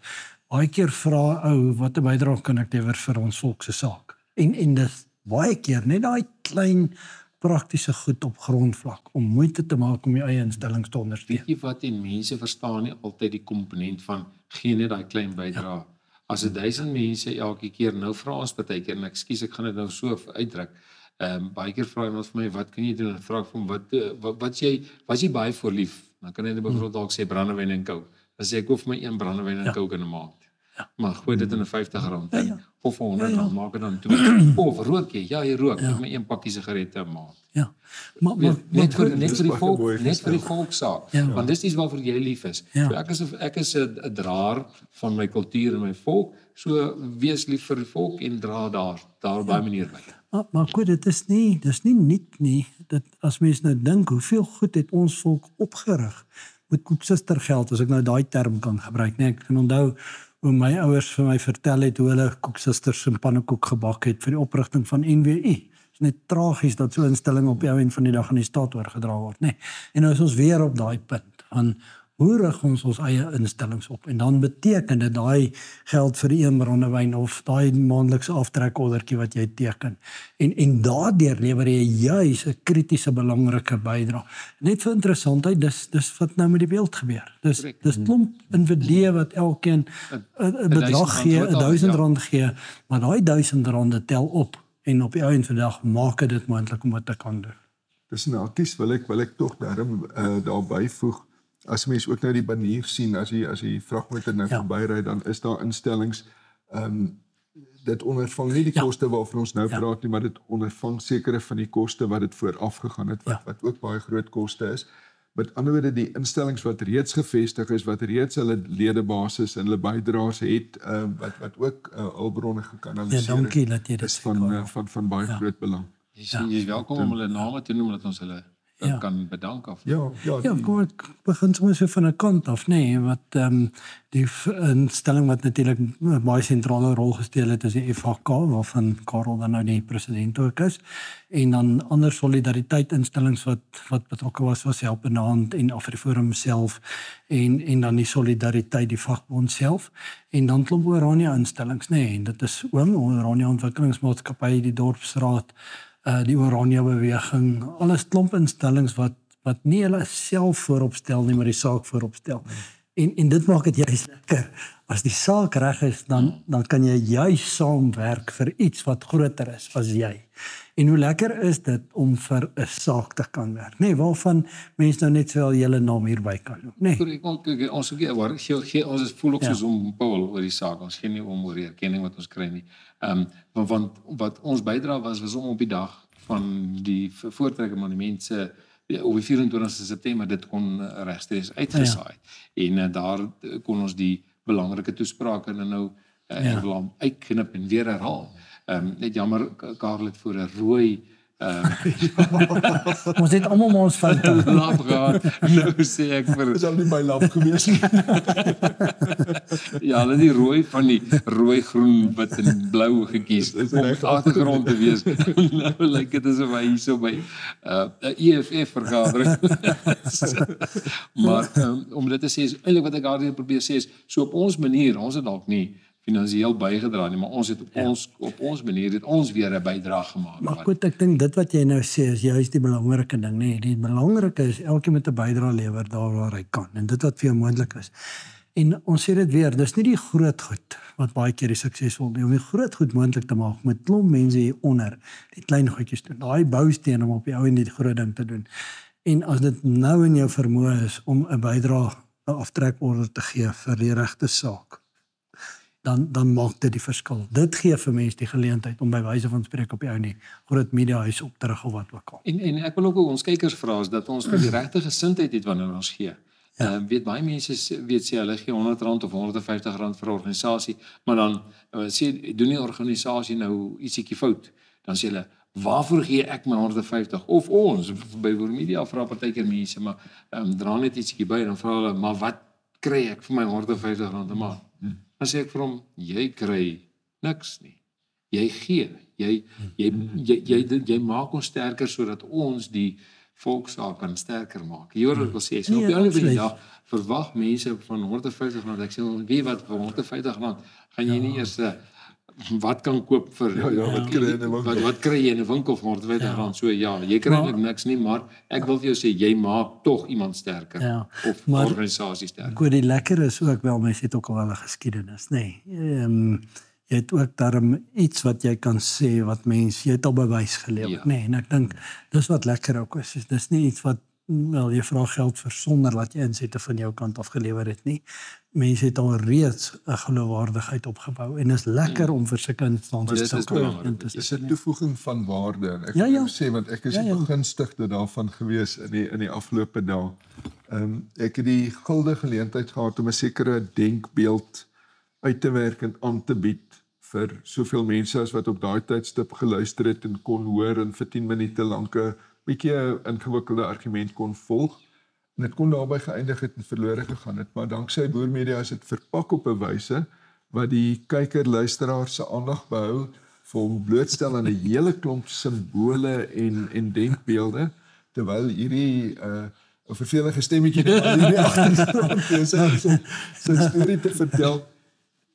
Baie keer vra wat 'n bydrae kan ek lewer vir ons volk se saak? En dis baie keer net daai klein praktiese goed op grondvlak om moeite te maak om die eie instellings te ondersteun. Weet jy wat, en mense verstaan nie altyd die komponent van gee net daai klein bydrae. As 1000 mense elke keer nou vra ons baie keer en ek gaan dit nou so uitdruk. Baie keer vra iemand vir my wat kan jy doen? En vra ek vir hom wat jy baie voor lief. Dan kan hy byvoorbeeld dalk sê brandewyn en coke. Dan sê ek hoef my een brandewyn en coke in 'n maand. Maar gooi dit in 'n R50 of R100 maak dit dan toe. Of rook jy? Ja, jy rook. Ek my een pakkie sigarette 'n maand. Ja. Maar net vir die volk saak. Want dis iets waarvoor jy lief is. So ek is 'n draer van my kultuur en my volk. So wees lief vir die volk en dra daar op daai manier by. Maar goed, dit is nie nuut nie. Dit as mens nou dink hoeveel goed het ons volk opgerig met koeksustergeld, as ek nou daai term kan gebruik, nee, ek kan onthou hoe my ouers vir my vertel het hoe hulle koeksusters en pannekoek gebak het vir die oprigting van NWI. Dit is net tragies dat so 'n instelling op die ou end van die dag aan die staat oorgedra word, nê. En nou is ons weer op daai punt van hoe rig ons eie instellings op? En dan beteken dit daai geld vir die een brandewyn of daai maandelikse aftrekordertjie wat jy teken. En daardeur lewer jy juis 'n kritiese belangrike bydrae. Net vir interessantheid, dis wat nou met die beeld gebeur. Dis klomp individue wat elkeen 'n bedrag gee, R1000 gee, maar daai R1000 tel op en op die ou end van die dag maak dit moontlik om dit te kan doen. Dis naties wil ek tog daarom daarby voeg. As mens ook nou die banier sien, as die vragmotor nou verbyry, dan is daar instellings, dit ondervang nie die koste waarvan ons nou praat nie, maar dit ondervang sekere van die koste wat dit vooraf gegaan het, wat ook baie groot koste is. Met ander woorde, die instellings wat reeds gevestig is, wat reeds hulle ledebasis en hulle bydraers het, wat ook hulpbronne gekanaliseer het, is van baie groot belang. Jy is welkom om hulle name te noem, dat ons hulle kan bedank of kom ek begin sommer so van 'n kant af, wat die instelling wat natuurlik 'n baie sentrale rol gespeel het is die FHK, waarvan Karel dan nou die president ook is, en dan ander solidariteit instellings wat betrokke was Helpende Hand en AfriForum self en dan die solidariteit, die vakbond self, en dan klomp Oranje instellings, en dit is Oranje Ontwikkelingsmaatskappy, die dorpsraad, die Oranje beweging, alles klomp instellings wat nie hulle self vooropstel nie, maar die saak vooropstel. En dit maak dit juist lekker. As die saak reg is, dan kan jy juist saamwerk vir iets wat groter is as jy. En hoe lekker is dit om vir 'n saak te kan werk, waarvan mense nou net wel julle naam hierby kan noem, Ons is voel ook soos om Paul oor die saak, ons geen nie om oor die erkenning wat ons kry nie. Want wat ons bydra was om op die dag van die Voortrekker Monument se op die 24 September dit kon regstreeks uitgesaai. En daar kon ons die belangrike toesprake nou uitknip en weer herhaal. Net jammer, Karel het voor 'n rooi Ons het almal maar ons foute. Lap gehad. Nou sê ek vir Is al nie my lap gewees nie. ja, hulle die rooi van die rooi, groen, wit en blou gekies om op agtergrond te wees. Nou lyk dit asof hy hierso by 'n EFF vergadering. Maar om dit te sê is eintlik wat ek daardie probeer sê is so op ons manier, ons het dalk nie finansiëel bygedra nie, maar ons het op ons manier het ons weer 'n bydrae gemaak. Maar goed, ek dink dit wat jy nou sê is juist die belangrike ding, nee, die belangrike is elkeen moet 'n bydrae lewer daar waar hy kan en dit wat vir jou moontlik is. En ons sê dit weer, dis nie die groot goed wat baie keer die suksesvol is om die groot goed moontlik te maak met klomp mense hier onder, die klein goedjies doen. Daai bousteen om op die ou en die groot ding te doen. En as dit nou in jou vermoë is om 'n bydrae, 'n aftrekorder te gee vir die regte saak, dan maak dit die verskil. Dit gee vir mense die geleentheid om by wyse van spreek op die ou nie groot media huis op te rig of wat ook al. En ek wil ook ons kykers vra is dat ons die regte gesindheid het wanneer ons gee. Weet baie mense sê hulle gee R100 of R150 vir 'n organisasie, maar dan sê doen die organisasie nou ietsiekie fout, dan sê hulle waarvoor gee ek my 150 of ons by Boer Media vra partykeer mense maar dra net ietsiekie by en dan vra hulle maar wat kry ek vir my R150 'n maand? Dan sê ek vir hom jy kry niks nie. Jy gee. Jy maak ons sterker sodat ons die volkssaak kan sterker maak. Jy hoor wat ek wil sê. So op die einde van die dag verwag mense van R150. Ek sê weet wat vir R150 gaan jy nie eers wat kan koop vir wat kry jy in 'n winkel vir R150? So ja, jy kry eintlik niks nie, maar ek wil vir jou sê jy maak tog iemand sterker of 'n organisasie sterker. Goed, die lekker is ook wel mense het ook al 'n geskiedenis, nê. Jy het ook daarom iets wat jy kan sê wat mense jy het al bewys gelewer, nê. En ek dink dis wat lekker ook is. Dis nie iets wat wel jy vra geld vir sonder dat jy insette van jou kant af gelewer het nie. Mense het al reeds 'n geloofwaardigheid opgebou en is lekker om vir sulke instansies te kan. Dis 'n toevoeging van waarde en ek wil sê want ek is die begunstigde daarvan gewees in die afgelope dae. Ek het die gulde geleentheid gehad om 'n sekere denkbeeld uit te werk en aan te bied vir soveel mense as wat op daai tydstip geluister het en kon hoor en vir 10 minute lank 'n bietjie 'n ingewikkelde argument kon volg. En dit kon daarby geëindig het en verlore gegaan het, maar danksy Boer Media is dit verpak op 'n wyse wat die kyker luisteraar se aandag behou, vir hom blootstel aan 'n hele klomp simbole en denkbeelde, terwyl hierdie 'n vervelige stemmetjie net hier agter is om so 'n storie te vertel.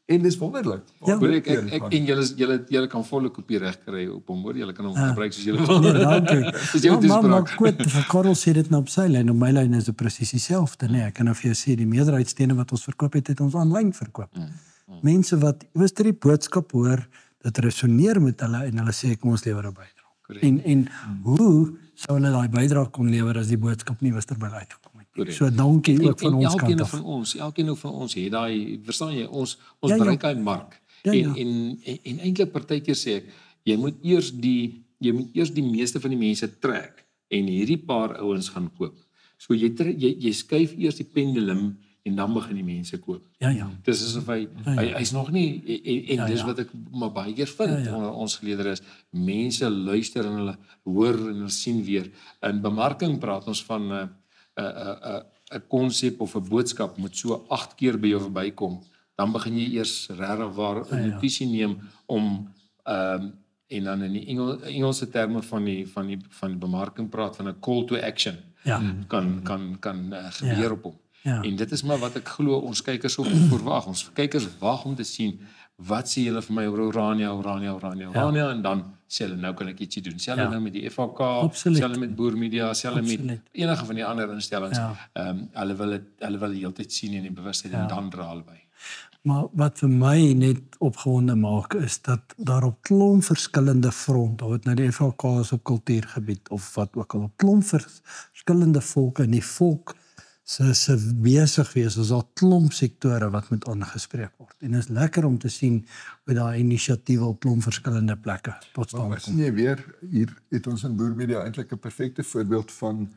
En dis wonderlik. En julle kan volle kopie reg kry op hom, hoor. Julle kan hom gebruik soos julle wil. Dankie. Maar goed, vir Karel sê dit nou op sy lyn, op my lyn is dit presies dieselfde, nee. Ek kan nou vir jou sê die meerderheid stene wat ons verkoop het ons aanlyn verkoop. Mense wat die boodskap hoor, dit resoneer met hulle en hulle sê kom ons lewer 'n bydrae. En hoe sou hulle daai bydrae kon lewer as die boodskap nie was terwyl uitgekom het? So dankie ook van ons kant af. Elkeen van ons het daai, verstaan jy, ons bereik daai mark. En eintlik partykeer sê ek, jy moet eers die meeste van die mense trek en hierdie paar ouens gaan koop. So jy skuif eers die pendulum en dan begin die mense koop. Dis asof hy's nog nie en dis wat ek maar baie keer vind onder ons geleerders is, mense luister en hulle hoor en hulle sien weer. In bemarking praat ons van 'n konsep of 'n boodskap moet so 8 keer by jou verbykom, dan begin jy eers regtig waar 'n notisie neem om en dan in die Engelse terme van die bemarking praat van 'n call to action. Kan gebeur op hom. En dit is maar wat ek glo ons kykers op verwag. Ons kykers wag om te sien wat sê julle vir my oor Orania en dan sê hulle nou kan ek ietsie doen. Sê hulle nou met die FHK, sê hulle met Boer Media, sê hulle met enige van die ander instellings. Hulle wil die hele tyd sien en die bewustheid en dan dra hulle by. Maar wat vir my net opgewonde maak is dat daar op klomp verskillende fronte, of dit nou die FHK is op kultuurgebied of wat ook al, op klomp verskillende volke en die volk se besig wees, is al klomp sektore wat moet aangespreek word. En is lekker om te sien hoe daai inisiatiewe op klomp verskillende plekke tot stand kom. Sien jy weer, hier het ons in Boer Media eintlik 'n perfekte voorbeeld van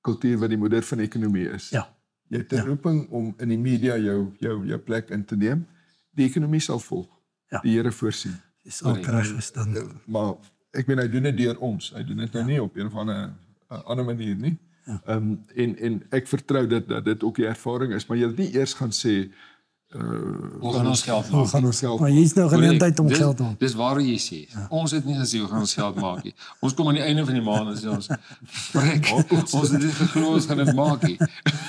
kultuur wat die moeder van ekonomie is. Jy het 'n roeping om in die media jou plek in te neem. Die ekonomie sal volg. Die Here voorsien. Dis al reg is dan. Maar ek meen hy doen dit deur ons. Hy doen dit nou nie op een of ander manier nie. En ek vertrou dat dit ook die ervaring is, maar jy het nie eers gaan sê Hoe gaan ons geld maak? Maar hier's nou geleentheid om geld te maak. Dis waar jy sê. Ons het nie gesê hoe gaan ons geld maak nie. Ons kom aan die einde van die maand en sê ons frek, ons het dit geglo ons gaan dit maak nie.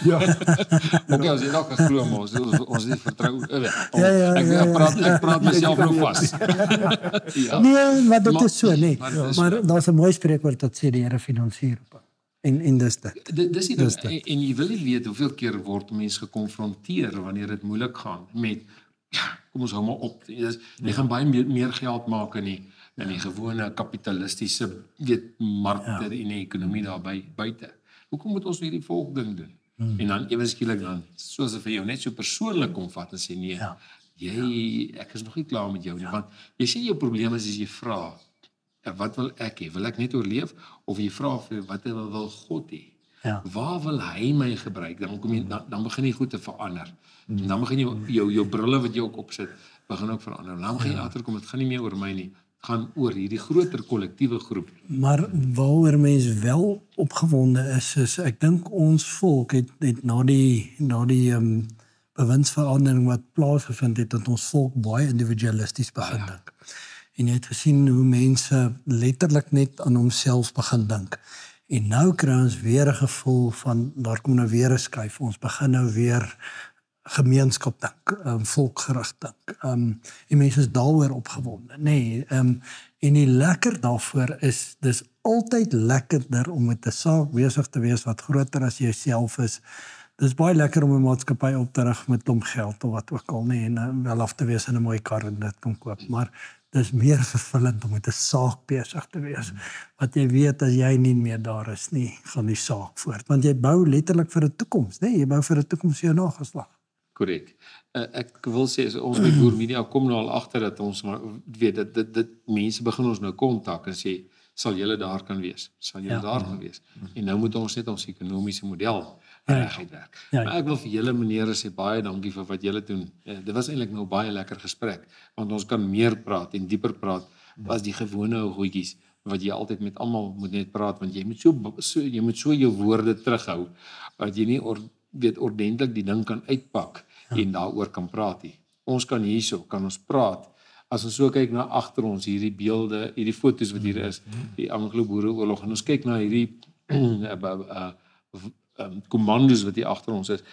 Ja. Okay, ons het ook geglo maar ons het vertrou. Ek praat myself nou vas. Nee, maar dit is so, nee. Maar daar's 'n mooi spreekwoord wat sê die Here finansier op. En dis dit. Dis dit. En jy wil nie weet hoeveel keer word mense gekonfronteer wanneer dit moeilik gaan met kom ons hou maar op. Jy gaan baie meer geld maak in die gewone kapitalistiese markte en die ekonomie daar buite. Hoekom moet ons hierdie volk ding doen? En dan ewe skielik dan soos vir jou net so persoonlik kom vat en sê nee. Ek is nog nie klaar met jou nie, want jy sê jou probleem is as jy vra wat wil ek hê? Wil ek net oorleef of jy vra vir wat wil God hê? Waar wil hy my gebruik? Dan begin jy goed te verander. En dan begin jou brille wat jy ook opsit, begin ook verander. Dan begin jy agterkom, dit gaan nie meer oor my nie. Dit gaan oor hierdie groter kollektiewe groep. Maar waaroor mense wel opgewonde is ek dink ons volk het na die bewindsverandering wat plaasgevind het, dat ons volk baie individualisties begin dink. En jy het gesien hoe mense letterlik net aan homself begin dink. En nou kry ons weer 'n gevoel van, daar kom nou weer 'n skuif, ons begin nou weer gemeenskap dink, volkgerig dink. En mense is daaroor opgewonde. Nee, en die lekker daarvoor is, dis altyd lekkerder om met 'n saak besig te wees wat groter as jouself is. Dis baie lekker om 'n maatskappy op te rig met klomp geld of wat ook al nie, en wel af te wees in 'n mooi kar en dit kan koop, maar dis meer vervullend om met 'n saak besig te wees. Wat jy weet as jy nie meer daar is nie, gaan die saak voort, want jy bou letterlik vir 'n toekoms, né? Jy bou vir 'n toekoms vir jou nageslag. Korrek. Ek wil sê as ons by Boer Media kom nou al agter dat ons maar weet dat dit mense begin ons nou kontak en sê sal julle daar kan wees. Sal julle daar kan wees. En nou moet ons net ons ekonomiese model regwerk. Maar ek wil vir julle menere sê baie dankie vir wat julle doen. Dit was eintlik nou baie lekker gesprek want ons kan meer praat en dieper praat as die gewone goedjies wat jy altyd met almal moet net praat want jy moet so jou woorde terughou dat jy nie ordentlik die ding kan uitpak en daaroor kan praat nie. Ons kan hierso, kan ons praat. As ons so kyk na agter ons, hierdie beelde, hierdie foto's wat hier is, die Anglo-Boereoorlog, en ons kyk na hierdie kommandos wat hier agter ons is,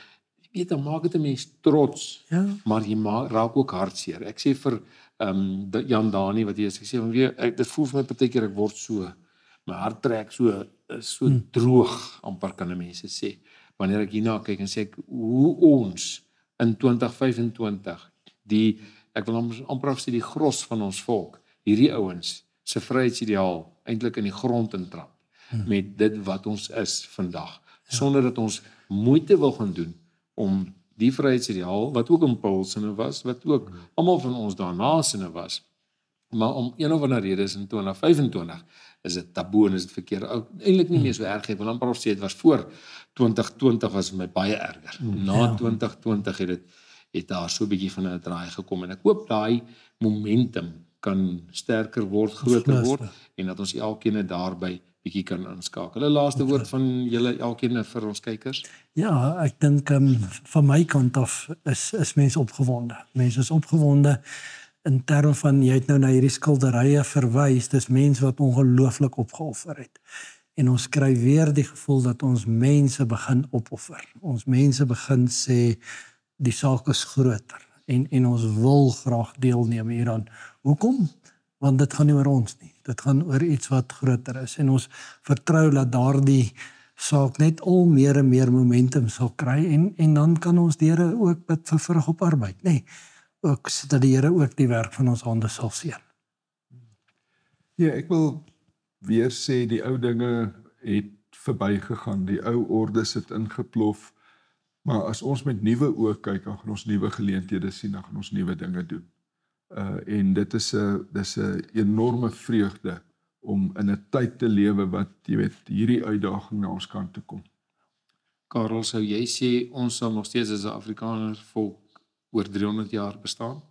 jy weet, dan maak dit 'n mens trots, maar jy raak ook hartseer. Ek sê vir Jan Dani, wat hy is, ek sê van weer, dit voel vir my partykeer ek word so, my hart trek so droog, amper kan mense sê. Wanneer ek hierna kyk en sê ek, hoe ons in 2025 ek wil amper sê die gros van ons volk, hierdie ouens se vryheidsideaal eintlik in die grond intrap met dit wat ons is vandag, sonder dat ons moeite wil gaan doen om die vryheidsideaal wat ook in Paul sinne was, wat ook almal van ons daarna sinne was, maar om een of ander rede is in 2025 is dit taboe en is dit verkeerd. Eintlik nie meer so erg, ek wil amper sê dit was voor 2020 was my baie erger. Na 2020 het daar so 'n bietjie van 'n draai gekom en ek hoop daai momentum kan sterker word, groter word en dat ons elkeen daarby bietjie kan inskakel. 'n Laaste woord van julle elkeen vir ons kykers? Ja, ek dink van my kant af is mense opgewonde. Mense is opgewonde in terme van, jy het nou na hierdie skilderye verwys, dis mense wat ongelooflik opgeoffer het. En ons kry weer die gevoel dat ons mense begin opoffer. Ons mense begin sê, die saak is groter. En ons wil graag deelneem hieraan. Hoekom? Want dit gaan nie oor ons nie. Dit gaan oor iets wat groter is. En ons vertrou dat daardie saak net al meer en meer momentum sal kry. En dan kan ons die Here ook bid vir vrug op arbeid. Nee, ook dat die Here ook die werk van ons hande sal seën. Ja, ek wil weer sê die ou dinge het verbygegaan, die ou ordes het ingeplof, maar as ons met nuwe oë kyk, dan gaan ons nuwe geleenthede sien, dan gaan ons nuwe dinge doen. En dit is 'n enorme vreugde om in 'n tyd te lewe wat, jy weet, hierdie uitdaging na ons kant toe kom. Karel, sou jy sê ons sal nog steeds as 'n Afrikaner volk oor 300 jaar bestaan?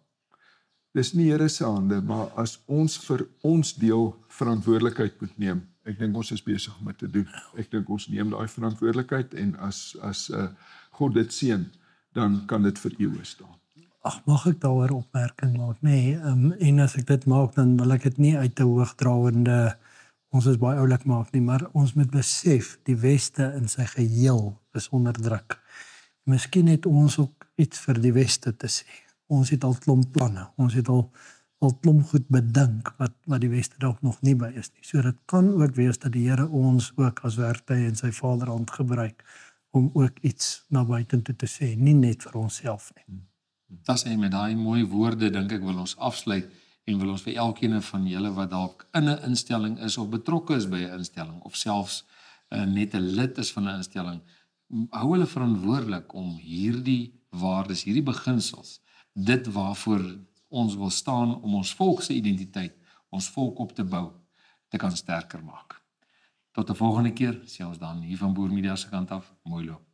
dis nie Here se hande, maar as ons vir ons deel verantwoordelikheid moet neem, ek dink ons is besig om dit te doen. Ek dink ons neem daai verantwoordelikheid en as God dit seën, dan kan dit vir eeue staan. Ag, mag ek daaroor opmerking maak? Nee, en as ek dit maak, dan wil ek dit nie uit 'n hoogdrawende ons is baie oulik maak nie, maar ons moet besef die Weste in sy geheel is onder druk. Miskien het ons ook iets vir die Weste te sê. Ons het al klomp planne. Ons het al klomp goed bedink wat die Weste dalk nog nie by is nie. So dit kan ook wees dat die Here ons ook as werktuie in sy Vaderhand gebruik om ook iets na buitentoe te sê, nie net vir onsself nie. Das en met daai mooi woorde dink ek wil ons afsluit en wil ons vir elkeen van julle wat dalk in 'n instelling is of betrokke is by 'n instelling of selfs net 'n lid is van 'n instelling, hou hulle verantwoordelik om hierdie waardes, hierdie beginsels, dit waarvoor ons wil staan om ons volk se identiteit, ons volk op te bou, te kan sterker maak. Tot 'n volgende keer, sien ons dan hier van Boer Media se kant af. Mooi loop.